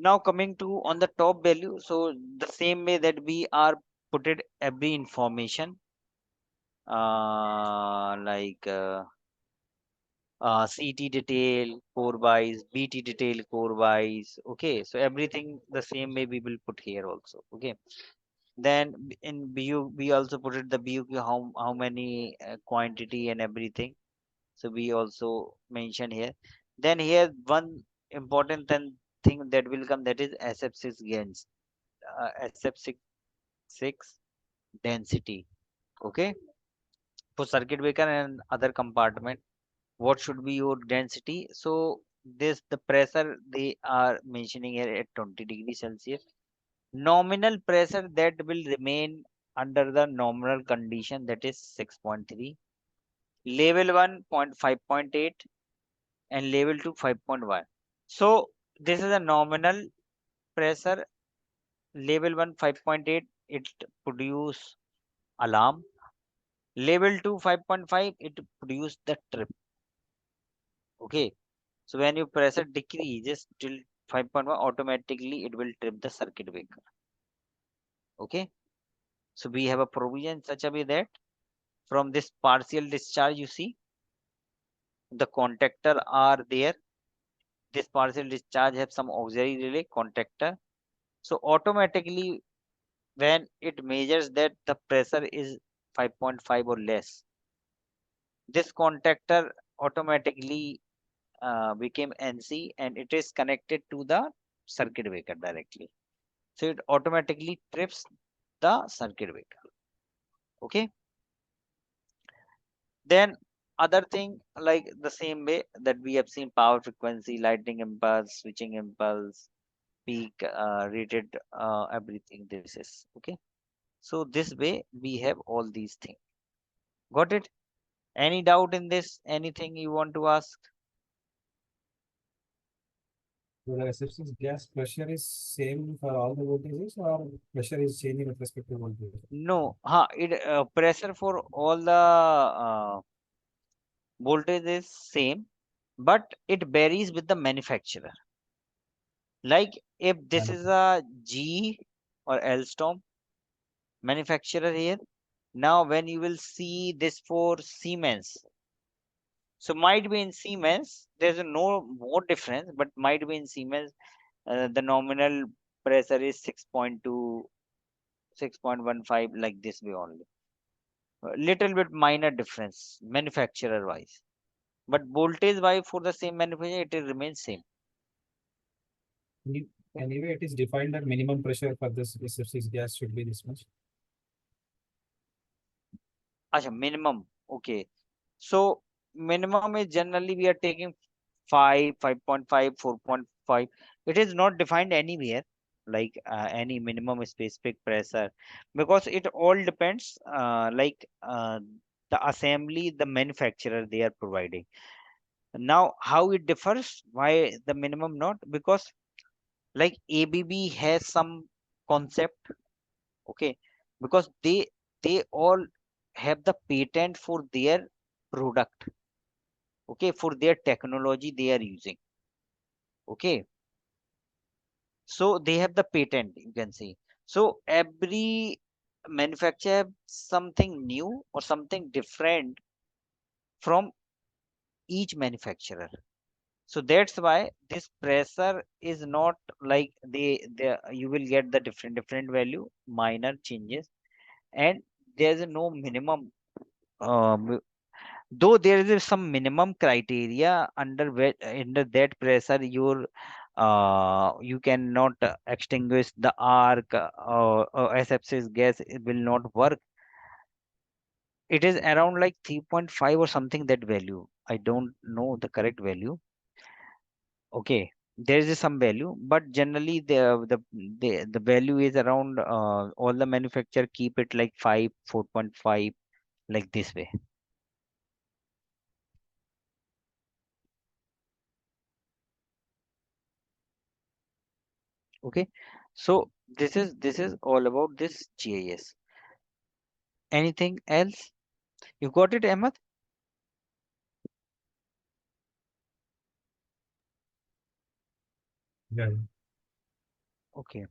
Now coming to on the top value, so the same way that we are put it every information, like CT detail, core wise, BT detail, core wise. Okay, so everything the same way we will put here also. Okay, then in BU we also put it the BUQ how many quantity and everything. So we also mention here. Then here one important thing that will come, that is SF6 gains, SF6 density. Okay, for circuit breaker and other compartment, what should be your density? So this the pressure they are mentioning here at 20 degrees Celsius. Nominal pressure that will remain under the nominal condition, that is 6.3. Level 1 5.8 and level 2 5.1. So this is a nominal pressure. Level 1 5.8, it produce alarm. Level 2 5.5, it produce the trip. Okay, so when you pressure decreases till 5.1, automatically it will trip the circuit breaker. Okay, so we have a provision such a way that from this partial discharge, you see the contactor are there. This partial discharge have some auxiliary relay contactor. So automatically when it measures that the pressure is 5.5 or less, this contactor automatically became NC and it is connected to the circuit breaker directly. So it automatically trips the circuit breaker. Okay. Then other thing, like the same way that we have seen power frequency, lightning impulse, switching impulse, peak, rated, everything this is. Okay. So this way we have all these things. Got it? Any doubt in this? Anything you want to ask? So the SF6 gas pressure is same for all the voltages, or pressure is changing with respect to voltage? No, it pressure for all the voltage is same, but it varies with the manufacturer. Like if this is a G or Alstom manufacturer here, now when you will see this for Siemens, so might be in Siemens there's no more difference, but might be in Siemens the nominal pressure is 6.2, 6.15, like this way only. A little bit minor difference manufacturer wise, but voltage wise for the same manufacturer it will remain same. Anyway, it is defined that minimum pressure for this SF6 gas should be this much. Acha, minimum. Okay, so minimum is generally we are taking 5, 5.5, 4.5. It is not defined anywhere like any minimum specific pressure, because it all depends the assembly the manufacturer they are providing. Now how it differs, why the minimum not, because like ABB has some concept. Okay, because they all have the patent for their product. Okay, for their technology they are using. Okay, so they have the patent, you can say. So every manufacturer have something new or something different from each manufacturer. So that's why this pressure is not like they you will get the different value, minor changes, and there's no minimum. Though there is some minimum criteria under that pressure your you cannot extinguish the arc, or asepsis gas it will not work. It is around like 3.5 or something, that value I don't know the correct value. Okay, there is some value, but generally the value is around all the manufacturer keep it like 5, 4.5, like this way. Okay, so this is all about this GIS. Anything else? You got it, Ahmed? Yeah. Okay.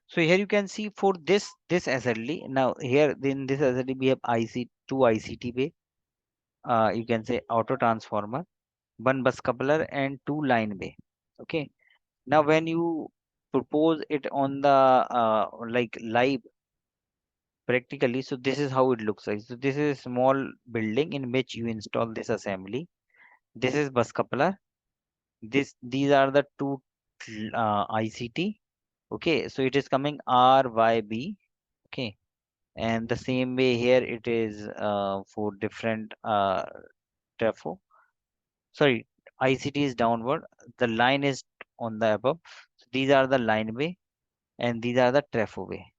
So here you can see for this SLD. Now here in this SLD we have two ICT bay. You can say auto transformer, one bus coupler, and two line bay. Okay. Now when you propose it on the like live practically, so this is how it looks like. So this is a small building in which you install this assembly. This is bus coupler. These are the two ICT. Okay, so it is coming RYB. Okay, and the same way here it is for different trafo. Sorry, ICT is downward. The line is on the above. So these are the line way, and these are the trafo way.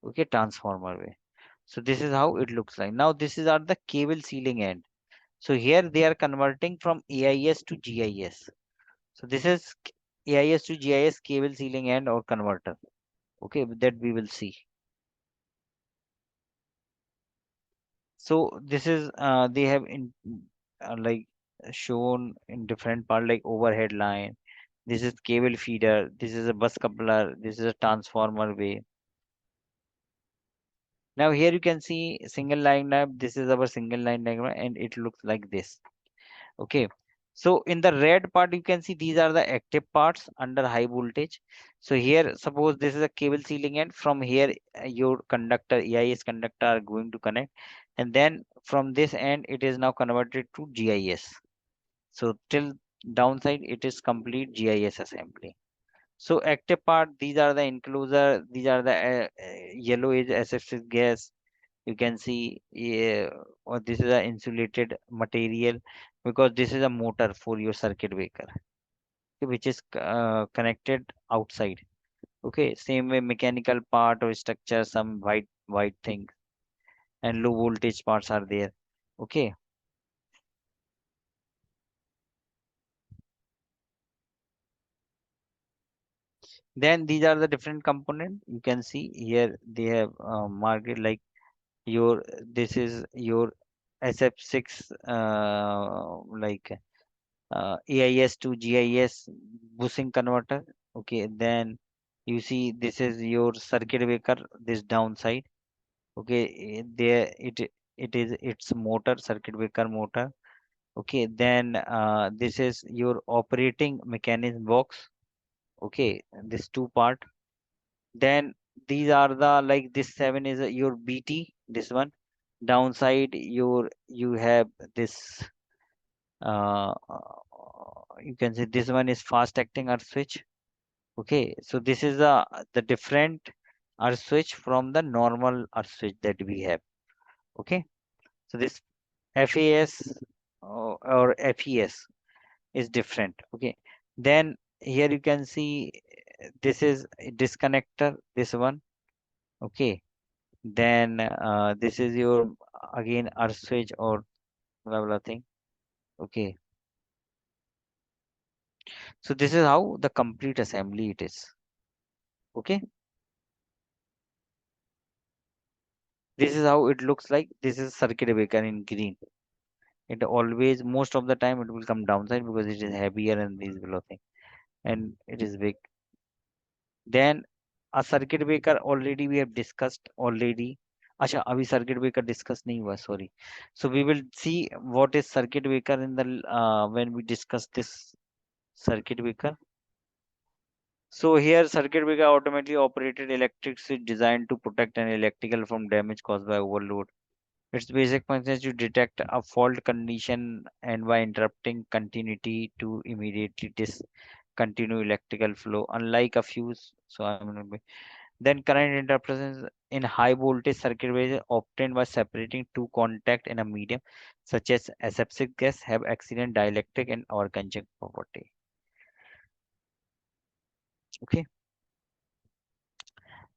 Okay, transformer way. So this is how it looks like. Now this is at the cable sealing end. So here they are converting from AIS to GIS. So this is AIS to GIS cable sealing end or converter. Okay, that we will see. So this is they have in like shown in different part like overhead line. This is cable feeder. This is a bus coupler. This is a transformer way. Now here you can see single line diagram. This is our single line diagram and it looks like this. Okay. So in the red part, you can see these are the active parts under high voltage. So here, suppose this is a cable sealing end. From here, your conductor, AIS conductor are going to connect. And then from this end, it is now converted to GIS. So till downside, it is complete GIS assembly. So active part, these are the enclosure, these are the yellow is SF6 gas. You can see or this is a insulated material because this is a motor for your circuit breaker, okay, which is connected outside. Okay, same way mechanical part or structure, some white thing, and low voltage parts are there. Okay, then these are the different component. You can see here they have marked it like your this is your SF6 like AIS to GIS bushing converter. Okay, then you see this is your circuit breaker, this downside. Okay, there it is its motor, circuit breaker motor. Okay, then this is your operating mechanism box. Okay, this two part. Then these are the like this seven is your BT. This one downside you have this you can say this one is fast acting earth switch. Okay, so this is the different earth switch from the normal earth switch that we have. Okay, so this FAS or FES is different. Okay, then here you can see this is a disconnector, this one. Okay, then this is your again earth switch or blah blah thing. Okay, so this is how the complete assembly it is. Okay, this is how it looks like. This is circuit breaker in green. It always most of the time it will come downside because it is heavier and these below thing and it is big. Then a circuit breaker already we have discussed already. अच्छा अभी circuit breaker discuss नहीं हुआ sorry. So we will see what is circuit breaker in the when we discuss this circuit breaker. So here circuit breaker automatically operated electric switch designed to protect an electrical from damage caused by overload. Its basic function is to detect a fault condition and by interrupting continuity to immediately discontinue electrical flow. Unlike a fuse, so I'm gonna be then current interruptions in high voltage circuit breakers obtained by separating two contact in a medium such as aseptic gas have excellent dielectric and organic property. Okay.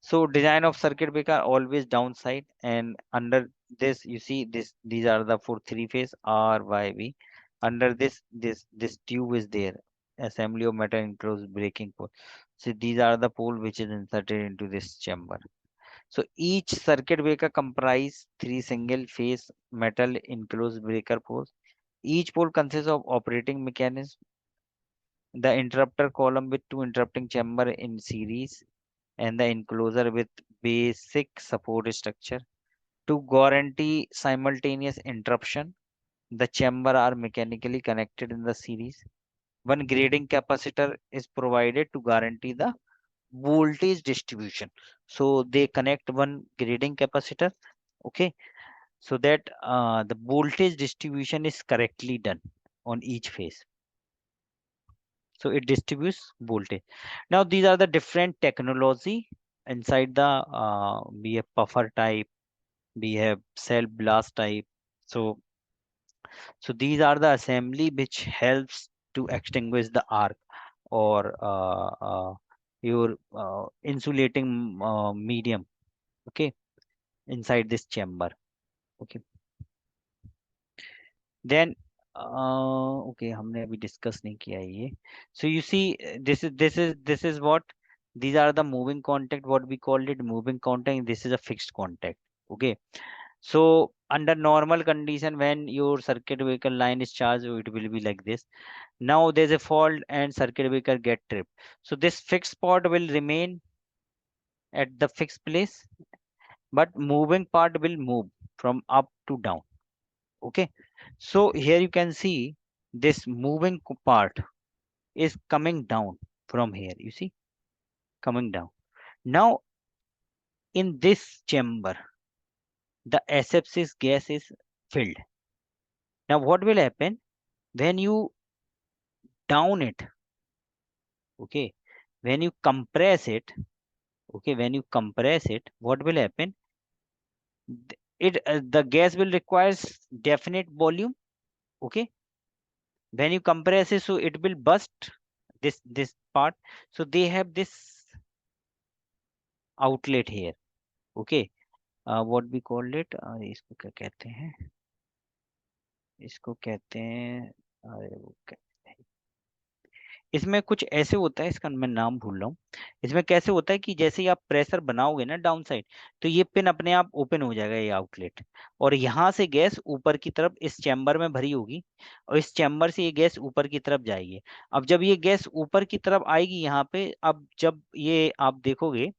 So design of circuit breaker always downside and under this you see these are the for three phase R Y B. Under this tube is there. Assembly of metal enclosed breaking pole. So these are the pole which is inserted into this chamber. So each circuit breaker comprise 3 single-phase metal enclosed breaker poles. Each pole consists of operating mechanism, the interrupter column with 2 interrupting chamber in series, and the enclosure with basic support structure. To guarantee simultaneous interruption, the chamber are mechanically connected in the series. One grading capacitor is provided to guarantee the voltage distribution. So they connect one grading capacitor, okay, so that the voltage distribution is correctly done on each phase. So it distributes voltage. Now these are the different technology inside the we have puffer type, we have cell blast type. So these are the assembly which helps to extinguish the arc or your insulating medium, okay, inside this chamber, okay. Then okay, हमने अभी discuss नहीं किया है ये. So you see, this is what these are the moving contact, what we called it moving contact. This is a fixed contact, okay. So under normal condition, when your circuit breaker line is charged, it will be like this. Now there's a fault and circuit breaker get tripped. So this fixed spot will remain at the fixed place, but moving part will move from up to down. Okay. So here you can see this moving part is coming down from here. You see, coming down. Now in this chamber, the asepsis gas is filled. Now what will happen when you down it? Okay. When you compress it, okay, when you compress it, what will happen? The gas will requires definite volume, okay. When you compress it, so it will burst this part. So they have this outlet here, okay. What we call it, इसको क्या कहते हैं, इसको कहते हैं, अरे वो इसमें कुछ ऐसे होता है, इसका मैं नाम भूल रहा हूँ. इसमें कैसे होता है कि जैसे ही आप प्रेशर बनाओगे ना डाउन साइड, तो ये पिन अपने आप ओपन हो जाएगा, ये आउटलेट, और यहाँ से गैस ऊपर की तरफ इस चैम्बर में भरी होगी, और इस चैम्बर से ये गैस ऊपर की तरफ जाएगी. अब जब ये गैस ऊपर की तरफ आएगी यहाँ पे, अब जब ये आप देखोगे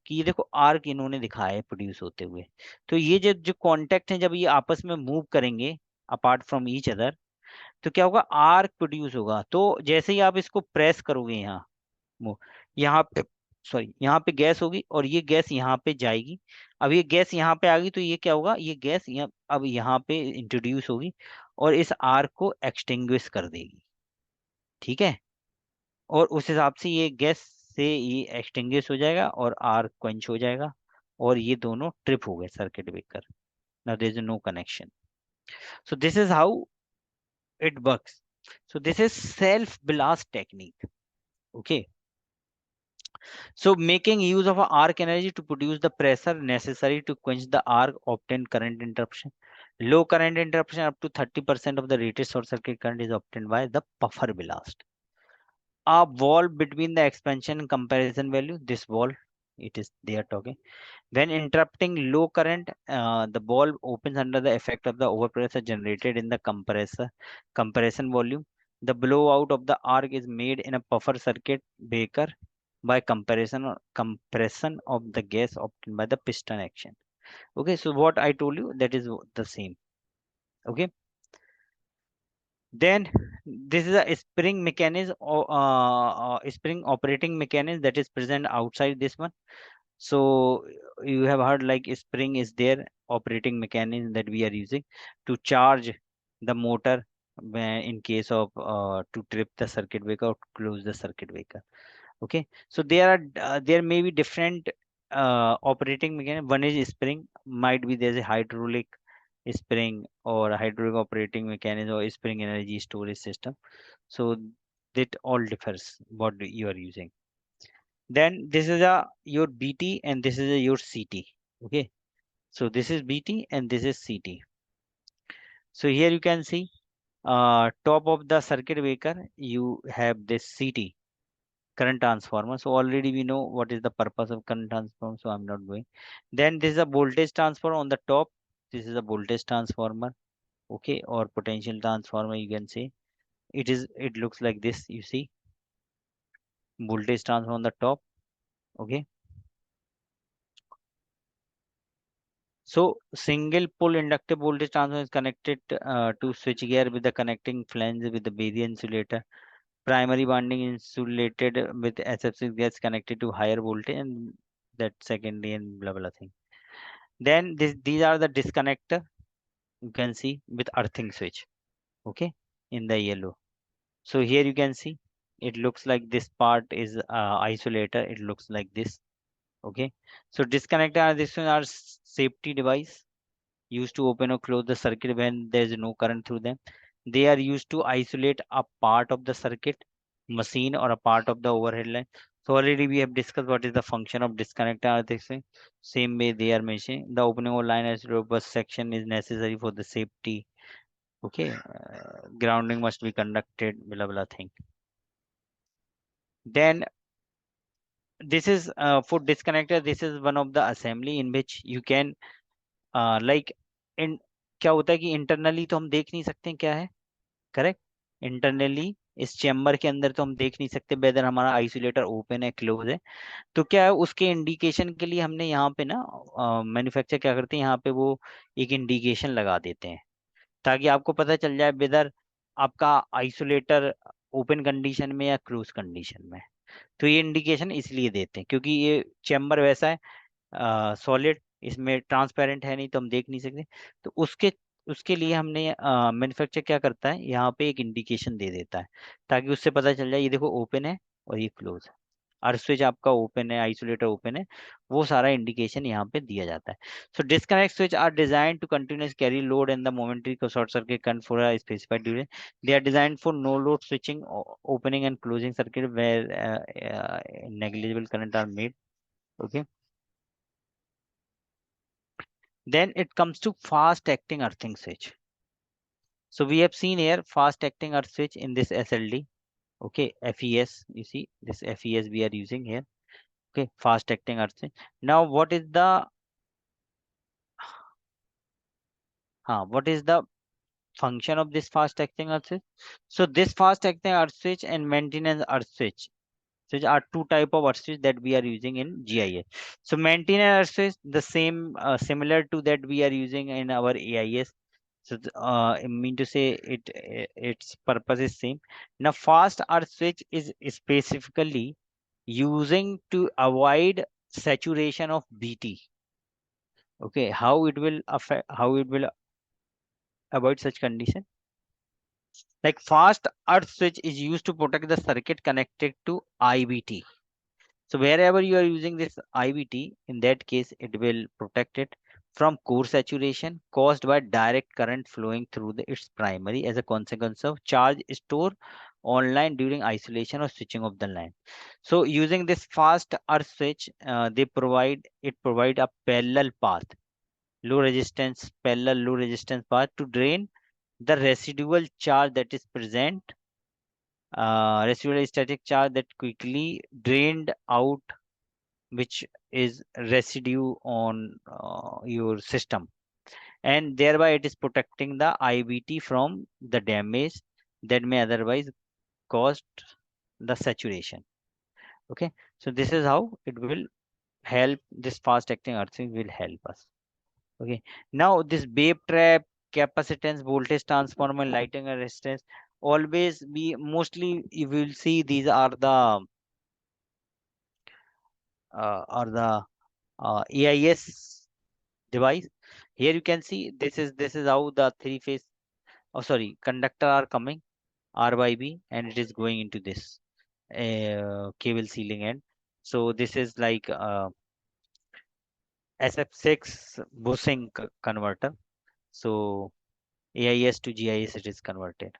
कि ये देखो आर्क इन्होंने दिखाया है प्रोड्यूस होते हुए, तो ये जो जो कॉन्टेक्ट है जब ये आपस में मूव करेंगे अपार्ट फ्रॉम ईच अदर, तो क्या होगा, आर्क प्रोड्यूस होगा. तो जैसे ही आप इसको प्रेस करोगे यहाँ, यहाँ पे, सॉरी, यहाँ पे गैस होगी और ये गैस यहाँ पे जाएगी. अब ये गैस यहाँ पे आ गई, तो ये क्या होगा, ये गैस यहाँ अब यहाँ पे इंट्रोड्यूस होगी और इस आर्क को एक्सटिंग्विश कर देगी, ठीक है. और उस हिसाब से ये गैस से ये एक्सटिंग्विश हो जाएगा और आर्क क्वेंच हो जाएगा, और ये दोनों ट्रिप हो गए circuit breaker. Now there is no connection. So this is how it works. So this is self blast technique, okay. So making use of a arc energy to produce the pressure necessary to quench the arc, obtain current interruption. Low current interruption up to 30% of the rated short circuit current is obtained by the buffer blast. A wall between the expansion and comparison value, this wall, it is they are talking. When interrupting low current, the valve opens under the effect of the overpressure generated in the compression volume. The blowout of the arc is made in a buffer circuit breaker by compression of the gas obtained by the piston action. Okay, so what I told you, that is the same. Okay. Then this is a spring mechanism or spring operating mechanism that is present outside this one. So you have heard like spring is there operating mechanism that we are using to charge the motor in case of to trip the circuit breaker or close the circuit breaker. Okay, so there may be different operating mechanism. One is spring, might be there's a hydraulic spring or a hydraulic operating mechanism or spring energy storage system. So that all differs what you are using. Then this is a your BT and this is a your CT. Okay, so this is BT and this is CT. So here you can see top of the circuit breaker you have this CT. current transformer. So already we know what is the purpose of current transformer, so I'm not going. Then this is a voltage transformer on the top. This is a voltage transformer, okay, or potential transformer, you can say. It looks like this, you see, voltage transformer on the top, okay. So single pole inductive voltage transformer is connected to switchgear with the connecting flange with the barrier insulator. Primary winding insulated with SF6 gets connected to higher voltage, and that secondary and blah blah thing. Then these are the disconnector, you can see, with earthing switch, okay, in the yellow. So here you can see it looks like this part is isolator. It looks like this, okay. So disconnector are this one are safety device used to open or close the circuit when there is no current through them. They are used to isolate a part of the circuit, machine, or a part of the overhead line. So already we have discussed what is the function of disconnector. This thing. Same way they are mentioning the opening of line as robust section is necessary for the safety. Okay, grounding must be conducted. Blah blah thing. Then this is for disconnector. This is one of the assembly in which you can like in क्या होता है कि internally तो हम देख नहीं सकते हैं क्या है, करेक्ट। इंटरनली इस चेम्बर के अंदर तो हम देख नहीं सकते वेदर हमारा आइसोलेटर ओपन है क्लोज है। तो क्या है उसके इंडिकेशन के लिए हमने यहाँ पे ना मैन्युफैक्चर क्या करते हैं, यहाँ पे वो एक इंडिकेशन लगा देते हैं ताकि आपको पता चल जाए वेदर आपका आइसोलेटर ओपन कंडीशन में या क्लोज कंडीशन में। तो ये इंडिकेशन इसलिए देते हैं क्योंकि ये चेम्बर वैसा है सॉलिड, इसमें ट्रांसपेरेंट है नहीं तो हम देख नहीं सकते। तो उसके उसके लिए हमने मैन्युफैक्चर क्या करता है, यहाँ पे एक इंडिकेशन दे देता है ताकि उससे पता चल जाए ये देखो ओपन है और ये क्लोज है, और स्विच आपका ओपन है, आइसोलेटर ओपन है, वो सारा इंडिकेशन यहाँ पे दिया जाता है। So disconnect switch are design to continuous carry load and the momentary short circuit current for a specified duration. They are design for no load switching opening and closing circuit where negligible current are made, okay. Then it comes to fast acting earthing switch. So we have seen here fast acting earth switch in this SLD. Okay, FES. You see this FES we are using here. Okay, fast acting earth switch. Now what is the function of this fast acting earth switch? So this fast acting earth switch and maintenance earth switch. So there are two type of earth switch that we are using in GIS. So maintenance earth switch the same similar to that we are using in our AIS. So I mean to say its purpose is same. Now fast earth switch is specifically using to avoid saturation of BT. Okay, how it will affect, how it will avoid such condition? Like fast earth switch is used to protect the circuit connected to IBT. So wherever you are using this IBT, in that case, it will protect it from core saturation caused by direct current flowing through its primary as a consequence of charge stored online during isolation or switching of the line. So using this fast earth switch, provide a parallel path, low resistance path to drain the residual charge that is present, residual static charge that quickly drained out, which is residue on your system, and thereby it is protecting the IBT from the damage that may otherwise cause the saturation. Okay, so this is how it will help, this fast acting earthing will help us. Okay, now this babe trap, capacitance, voltage transformer, lighting and resistance, always we mostly you will see these are the AIS device. Here you can see this is how the three phase, oh sorry, conductor are coming R by B, and it is going into this cable sealing end. So this is like SF6 bushing converter. So AIS to GIS it is converted.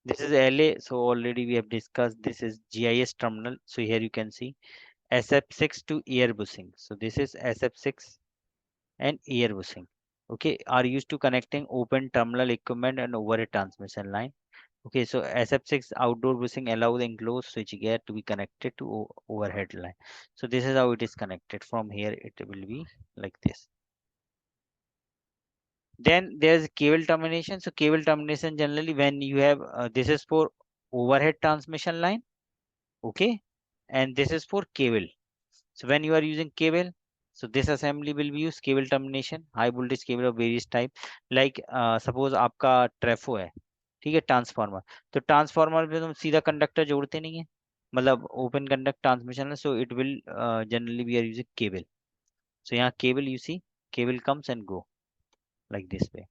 This is LA. So already we have discussed this is GIS terminal. So here you can see SF6 to air bushing. So this is SF6 and air bushing, okay, are used to connecting open terminal equipment and overhead transmission line. Okay, so SF6 outdoor bushing allow the enclosed switchgear to be connected to overhead line. So this is how it is connected. From here it will be like this. Then there's cable termination. So cable termination generally when you have this is for overhead transmission line, okay, and this is for cable. So when you are using cable, so this assembly will be used cable termination, high voltage cable of various type. Like suppose आपका ट्रेफो है, ठीक है, transformer, तो transformer में तुम सीधा conductor जोड़ते नहीं है, मतलब ओपन कंडक्ट ट्रांसमिशन है, so it will generally we are using cable. So यहाँ cable you see, cable comes and go like this way.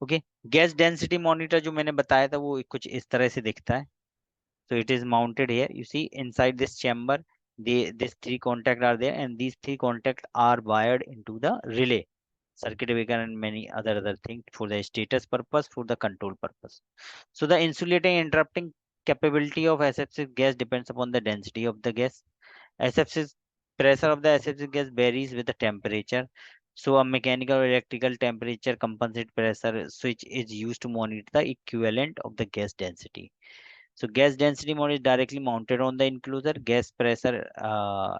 Okay, gas density monitor जो मैंने बताया था वो कुछ इस तरह से दिखता है. So it is mounted here. You see inside this chamber, these three contacts are there, and these three contacts are wired into the relay, circuit breaker, and many other things for the status purpose, for the control purpose. So the insulating interrupting capability of SF6 gas depends upon the density of the gas. SF6 pressure of the SF6 gas varies with the temperature. So a mechanical or electrical temperature compensate pressure switch is used to monitor the equivalent of the gas density. So gas density mode is directly mounted on the enclosure. Gas pressure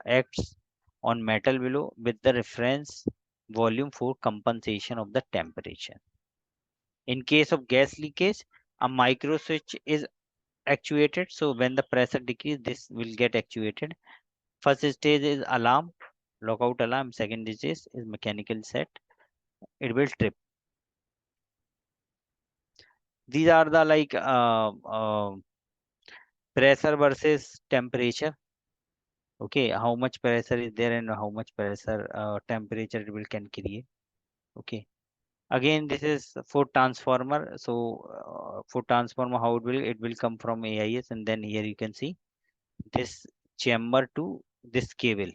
acts on metal below with the reference volume for compensation of the temperature. In case of gas leakage, a micro switch is actuated. So when the pressure decreases, this will get actuated. First stage is alarm, lockout alarm. Second stage is mechanical set. It will trip. These are the like pressure versus temperature. Okay, how much pressure is there and how much pressure temperature it will can create. Okay, again this is for transformer. So for transformer, how it will come from AIS, and then here you can see this chamber to this cable.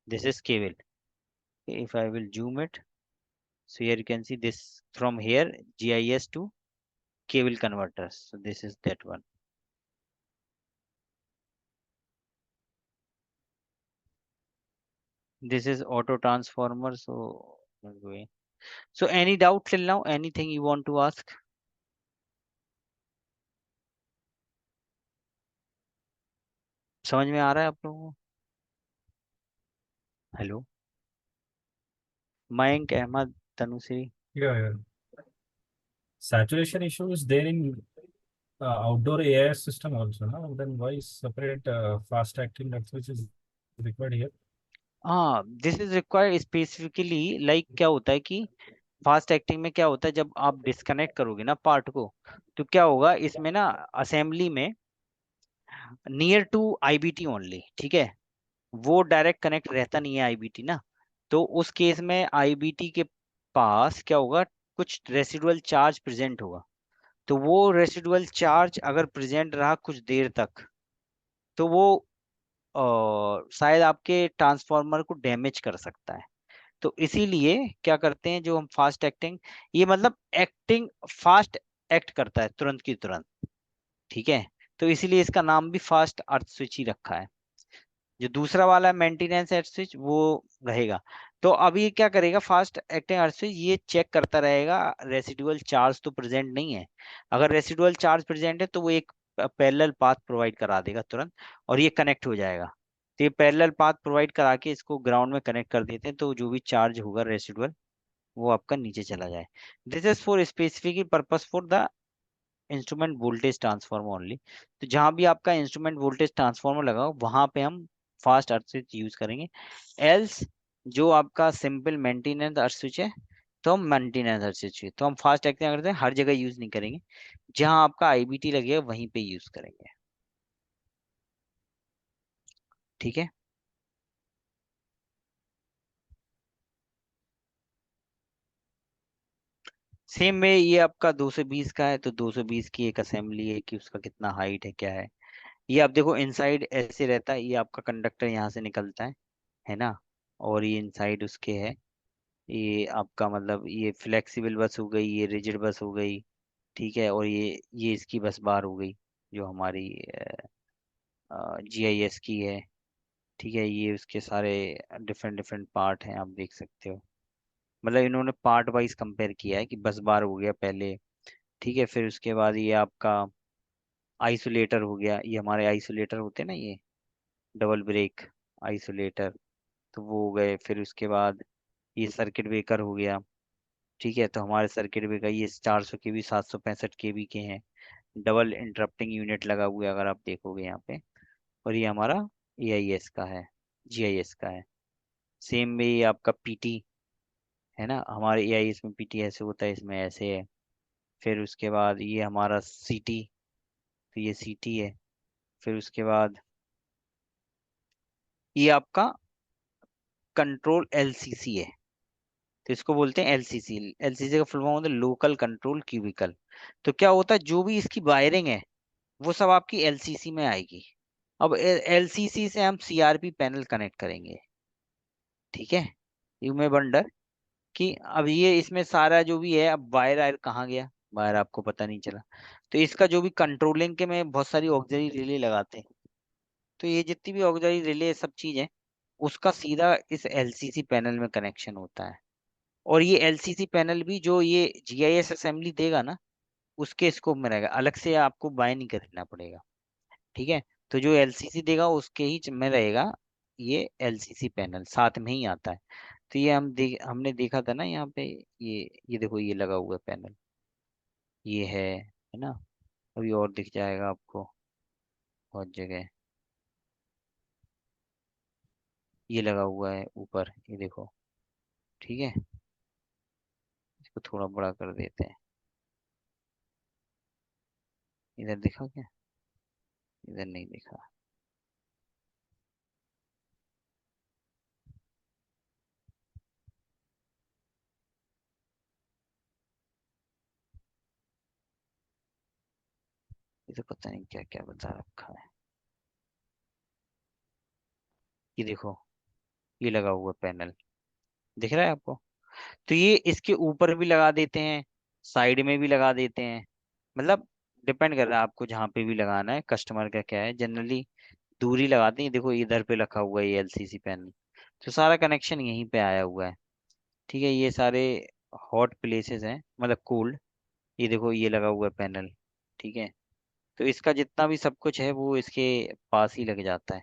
This is cable. Okay, if I will zoom it, so here you can see this from here GIS to cable converters. So this is that one. This is auto transformer. So so any doubt till now? Anything you want to ask? समझ में आ रहा है आप लोगों को? Hello, Mayank, Ahmed, Tanushree. Yeah. Saturation issue is there in outdoor AIS system also, no? Then why separate fast acting duct which is required here? हाँ, this is required specifically. Like क्या होता है कि फास्ट एक्टिंग में क्या होता है, जब आप डिस्कनेक्ट करोगे ना पार्ट को, तो क्या होगा इसमें ना असेंबली में नियर टू आईबीटी ओनली, ठीक है, वो डायरेक्ट कनेक्ट रहता नहीं है आईबीटी ना. तो उस केस में आईबीटी के पास क्या होगा, कुछ रेसिडुअल चार्ज प्रेजेंट होगा. तो वो रेसिडुअल चार्ज अगर प्रेजेंट रहा कुछ देर तक, तो वो शायद आपके ट्रांसफार्मर को डैमेज कर सकता है. तो इसीलिए क्या करते हैं, जो हम फास्ट एक्टिंग, ये मतलब एक्टिंग फास्ट एक्ट करता है तुरंत की तुरंत, ठीक है, तो इसीलिए इसका नाम भी फास्ट अर्थ स्विच ही रखा है. जो दूसरा वाला मेंटेनेंस अर्थ स्विच वो रहेगा. तो अब ये क्या करेगा, फास्ट एक्टिंग अर्थ स्विच ये चेक करता रहेगा रेसिडुअल चार्ज तो प्रेजेंट नहीं है. अगर रेसिडुअल चार्ज प्रेजेंट है तो वो एक पैरेलल पाथ प्रोवाइड करा देगा तुरंत, और ये कनेक्ट हो जाएगा. तो ये पैरेलल पाथ प्रोवाइड करा के इसको ग्राउंड में कनेक्ट कर देते हैं, तो जो भी चार्ज होगा रेसिडुअल वो आपका नीचे चला जाए. This is for specific purpose for the instrument voltage transformer only. तो जहां भी आपका इंस्ट्रूमेंट वोल्टेज ट्रांसफॉर्मर लगा हो वहां पे हम फास्ट अर्थ स्विच यूज करेंगे. एल्स जो आपका सिंपल मेंटेनेंस अर्थ स्विच है, तो हम मेंटेनेंस अर्थ स्विच, तो हम फास्ट एक्टिंग करते हैं हर जगह यूज नहीं करेंगे. जहां आपका आईबीटी लगेगा वहीं पे यूज करेंगे, ठीक है. सेम में ये आपका 220 का है, तो 220 की एक असेंबली है कि उसका कितना हाइट है क्या है. ये आप देखो इनसाइड ऐसे रहता है, ये आपका कंडक्टर यहाँ से निकलता है ना, और ये इनसाइड उसके है. ये आपका मतलब ये फ्लेक्सिबल बस हो गई, ये रिजिड बस हो गई, ठीक है, और ये इसकी बस बार हो गई जो हमारी जीआईएस की है, ठीक है. ये उसके सारे डिफरेंट डिफरेंट पार्ट हैं, आप देख सकते हो. मतलब इन्होंने पार्ट वाइज कंपेयर किया है कि बस बार हो गया पहले, ठीक है, फिर उसके बाद ये आपका आइसोलेटर हो गया, ये हमारे आइसोलेटर होते हैं ना, ये डबल ब्रेक आइसोलेटर, तो वो हो गए। फिर उसके बाद ये सर्किट ब्रेकर हो गया। ठीक है, तो हमारे सर्किट ब्रेकर ये 400 kV 765 kV के हैं। डबल इंटरप्टिंग यूनिट लगा हुआ है अगर आप देखोगे यहाँ पे। और ये हमारा AIS का है, GIS का है। सेम में ये आपका PT है ना, हमारे AIS में PT ऐसे होता है, इसमें ऐसे है। फिर उसके बाद ये हमारा CT, तो ये CT है। फिर उसके बाद ये आपका कंट्रोल LCC है, तो इसको बोलते हैं LCC। LCC का फुल फॉर्म होता है लोकल कंट्रोल क्यूबिकल। तो क्या होता है, जो भी इसकी वायरिंग है वो सब आपकी LCC में आएगी। अब LCC से हम CRP पैनल कनेक्ट करेंगे। ठीक है, यू मे वंडर कि अब ये इसमें सारा जो भी है, अब वायर आयर कहाँ गया, वायर आपको पता नहीं चला। तो इसका जो भी कंट्रोलिंग के में बहुत सारी ऑक्सिलरी रिले लगाते हैं, तो ये जितनी भी ऑक्सिलरी रिले सब चीज है, उसका सीधा इस LCC पैनल में कनेक्शन होता है। और ये LCC पैनल भी जो ये GIS असेंबली देगा ना, उसके स्कोप में रहेगा, अलग से आपको बाय नहीं करना पड़ेगा। ठीक है, तो जो LCC देगा उसके ही में रहेगा, ये LCC पैनल साथ में ही आता है। तो ये हमने देखा था ना यहाँ पे, ये देखो ये लगा हुआ है पैनल, ये है ना। अभी और दिख जाएगा आपको बहुत जगह, ये लगा हुआ है ऊपर, ये देखो। ठीक है, इसको थोड़ा बड़ा कर देते हैं। इधर दिखा क्या, इधर नहीं दिखा। ये तो पता नहीं क्या क्या बता रखा है। ये देखो, ये लगा हुआ पैनल दिख रहा है आपको। तो ये इसके ऊपर भी लगा देते हैं, साइड में भी लगा देते हैं, मतलब डिपेंड कर रहा है आपको जहाँ पे भी लगाना है, कस्टमर का क्या है। जनरली दूरी लगाते हैं, देखो इधर पे रखा हुआ है ये LCC पैनल, तो सारा कनेक्शन यहीं पे आया हुआ है। ठीक है, ये सारे हॉट प्लेसेस हैं, मतलब कोल्ड। ये देखो ये लगा हुआ है पैनल। ठीक है, तो इसका जितना भी सब कुछ है वो इसके पास ही लग जाता है।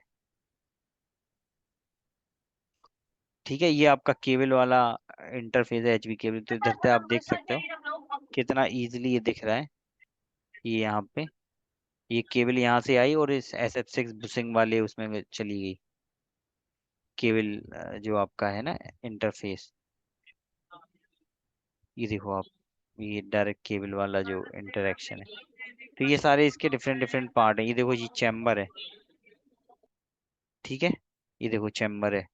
ठीक है, ये आपका केबल वाला इंटरफेस है, HV केबल। तो इधर से आप देख सकते हो कितना इजीली ये दिख रहा है। ये यहाँ पे ये केबल यहाँ से आई और इस SF6 बुशिंग वाले उसमें चली गई केबल, जो आपका है ना इंटरफेस। ये देखो आप, ये डायरेक्ट केबल वाला जो इंटरेक्शन है। तो ये सारे इसके डिफरेंट डिफरेंट पार्ट है। ये देखो, ये चैम्बर है। ठीक है, ये देखो चैम्बर है।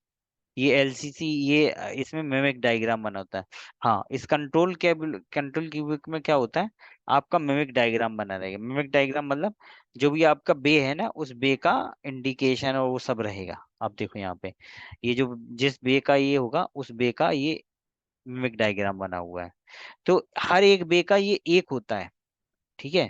ये LCC, ये इसमें मिमिक डायग्राम बना होता है। हाँ, इस कंट्रोल क्यूबिक में क्या होता है, आपका मिमिक डायग्राम बना रहेगा। मिमिक डायग्राम मतलब जो भी आपका बे है ना, उस बे का इंडिकेशन और वो सब रहेगा। आप देखो यहाँ पे, ये जो जिस बे का ये होगा, उस बे का ये मिमिक डायग्राम बना हुआ है। तो हर एक बे का ये एक होता है। ठीक है,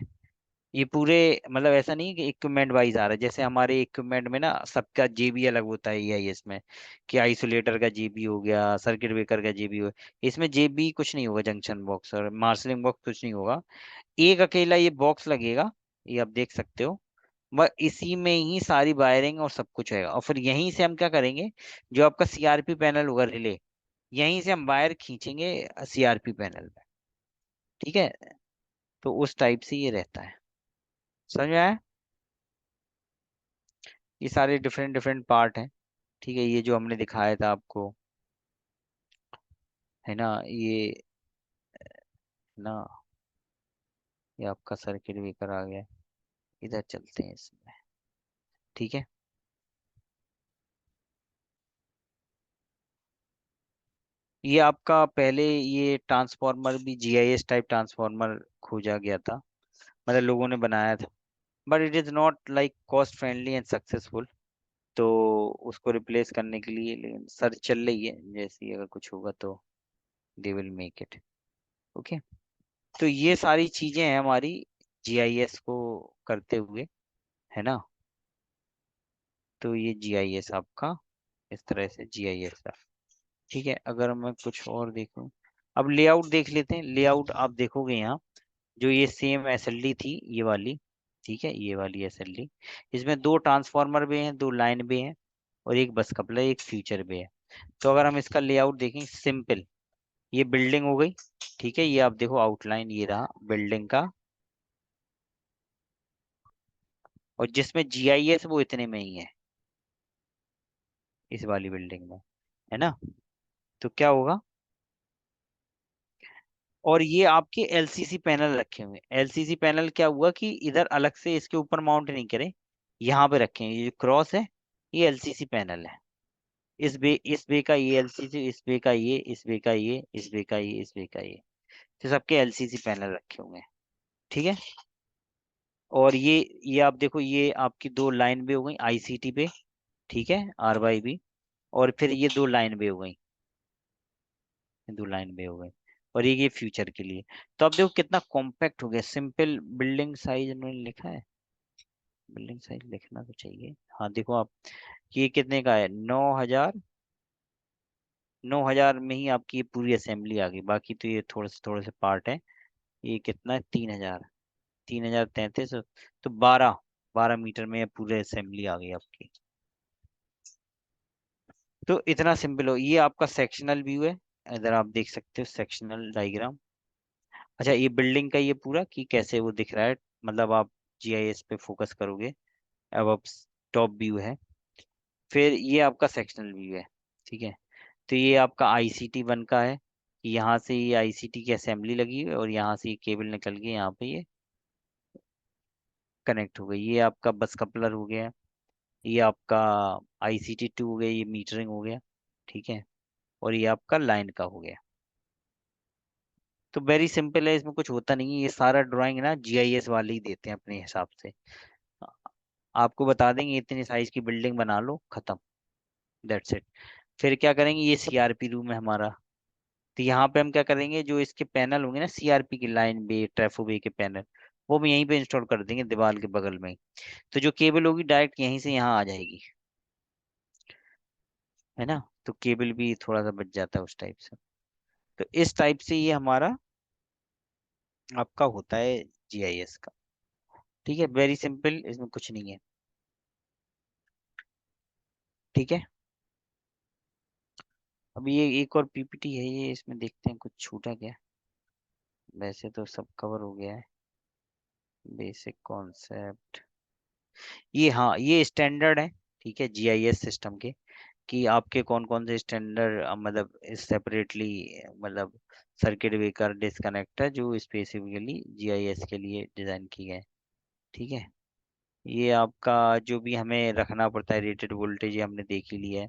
ये पूरे मतलब ऐसा नहीं कि इक्विपमेंट वाइज आ रहा है। जैसे हमारे इक्विपमेंट में ना सबका JB अलग होता है AIS में, कि आइसोलेटर का JB हो गया, सर्किट ब्रेकर का JB हो गया। इसमें JB कुछ नहीं होगा, जंक्शन बॉक्स और मार्शलिंग बॉक्स कुछ नहीं होगा। एक अकेला ये बॉक्स लगेगा, ये आप देख सकते हो। बस इसी में ही सारी वायरिंग और सब कुछ होगा। और फिर यहीं से हम क्या करेंगे, जो आपका CRP पैनल होगा रिले, यहीं से हम वायर खींचेंगे CRP पैनल में। ठीक है, तो उस टाइप से ये रहता है। समझ में आया? ये सारे डिफरेंट डिफरेंट पार्ट हैं। ठीक है, ये जो हमने दिखाया था आपको, है ना, ना, ये आपका सर्किट ब्रेकर आ गया। इधर चलते हैं इसमें। ठीक है, ये आपका पहले ये ट्रांसफार्मर भी GIS टाइप ट्रांसफार्मर खोजा गया था, मतलब लोगों ने बनाया था, but it is not like cost friendly and successful. तो उसको रिप्लेस करने के लिए लेकिन सर्च चल रही है, जैसे ही अगर कुछ होगा तो they will make it. Okay, तो ये सारी चीजें हैं हमारी GIS को करते हुए, है ना। तो ये GIS आपका इस तरह से GIS है। ठीक है, अगर मैं कुछ और देखूं, अब लेआउट देख लेते हैं। लेआउट आप देखोगे यहाँ, जो ये सेम SLD थी ये वाली, ठीक है, ये वाली SLD, इसमें 2 ट्रांसफार्मर भी हैं, 2 लाइन भी हैं, और एक बस कपलर, एक फ्यूचर भी है। तो अगर हम इसका लेआउट देखें, सिंपल, ये बिल्डिंग हो गई, ठीक है, ये आप देखो आउटलाइन ये रहा बिल्डिंग का, और जिसमें GIS वो इतने में ही है, इस वाली बिल्डिंग में, है ना। तो क्या होगा, और ये आपके LCC पैनल रखे हुए हैं। LCC पैनल क्या हुआ कि इधर अलग से इसके ऊपर माउंट नहीं करे, यहाँ पे रखे हैं, ये जो क्रॉस है ये LCC पैनल है। इस बे का ये LCC, इस बे का ये, इस बे का ये, इस बे का ये, इस बे का ये, तो सबके LCC पैनल रखे हुए हैं, ठीक है। और ये आप देखो, ये आपकी 2 लाइन भी हो गई ICT पे, ठीक है, RYB, और फिर ये 2 लाइन भी हो गई, 2 लाइन भी हो गई, और ये फ्यूचर के लिए। तो अब देखो कितना कॉम्पैक्ट हो गया, सिंपल बिल्डिंग साइज इन्होंने लिखा है, बिल्डिंग साइज लिखना तो चाहिए, हाँ देखो आप, ये कितने का है, 9,000 में ही आपकी ये पूरी असेंबली आ गई, बाकी तो ये थोड़े से पार्ट है। ये कितना है, 3,000, 3,033, तो 12 मीटर में ये पूरे असेंबली आ गई आपकी। तो इतना सिंपल हो, ये आपका सेक्शनल व्यू है, इधर आप देख सकते हो सेक्शनल डायग्राम। अच्छा, ये बिल्डिंग का ये पूरा कि कैसे वो दिख रहा है, मतलब आप GIS पे फोकस करोगे, अब आप टॉप व्यू है, फिर ये आपका सेक्शनल व्यू है, ठीक है। तो ये आपका ICT 1 का है, कि यहाँ से ये ICT की असेंबली लगी हुई है, और यहाँ से ये केबल निकल के यहाँ पे ये कनेक्ट हो गई, ये आपका बस कपलर हो गया, ये आपका ICT 2 हो गया, ये मीटरिंग हो गया, ठीक है, और ये आपका लाइन का हो गया। तो वेरी सिंपल है, इसमें कुछ होता नहीं है, ये सारा ड्राइंग ना GIS वाले ही देते हैं अपने हिसाब से, आपको बता देंगे इतनी साइज की बिल्डिंग बना लो, खत्म, दैट्स इट। फिर क्या करेंगे, ये CRP रूम है हमारा, तो यहाँ पे हम क्या करेंगे, जो इसके पैनल होंगे ना CRP की, लाइन बे, ट्रेफो बे के पैनल, वो हम यहीं पे इंस्टॉल कर देंगे दीवार के बगल में ही। तो जो केबल होगी डायरेक्ट यहीं से यहाँ आ जाएगी, है ना। तो केबल भी थोड़ा सा बच जाता है उस टाइप से। तो इस टाइप से ये हमारा आपका होता है GIS का, ठीक है, वेरी सिंपल, इसमें कुछ नहीं है, ठीक है। अब ये एक और PPT है, ये इसमें देखते हैं कुछ छूटा क्या, वैसे तो सब कवर हो गया है, बेसिक कॉन्सेप्ट, ये हाँ ये स्टैंडर्ड है, ठीक है, GIS सिस्टम के, कि आपके कौन कौन से स्टैंडर्ड, मतलब सेपरेटली, मतलब सर्किट ब्रेकर डिस्कनेक्टर जो स्पेसिफिकली GIS के लिए डिजाइन किए गए, ठीक है। ये आपका जो भी हमें रखना पड़ता है, रेटेड वोल्टेज, ये हमने देख ही लिया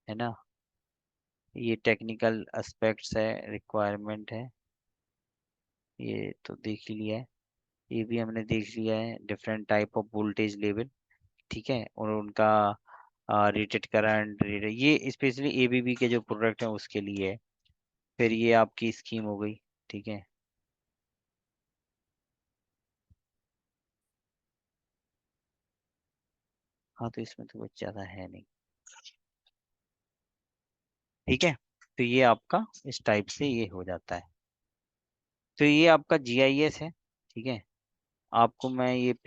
है ना। ये टेक्निकल एस्पेक्ट्स है, रिक्वायरमेंट है, ये तो देख ही लिया है। ये भी हमने देख लिया है, different type of voltage level, ठीक है, और उनका रेटेड करंट, ये स्पेशली ABB के जो प्रोडक्ट हैं उसके लिए है। फिर ये आपकी स्कीम हो गई, ठीक है। हाँ, तो इसमें तो कुछ ज्यादा है नहीं, ठीक है। तो ये आपका इस टाइप से ये हो जाता है। तो ये आपका GIS है, ठीक है। आपको मैं ये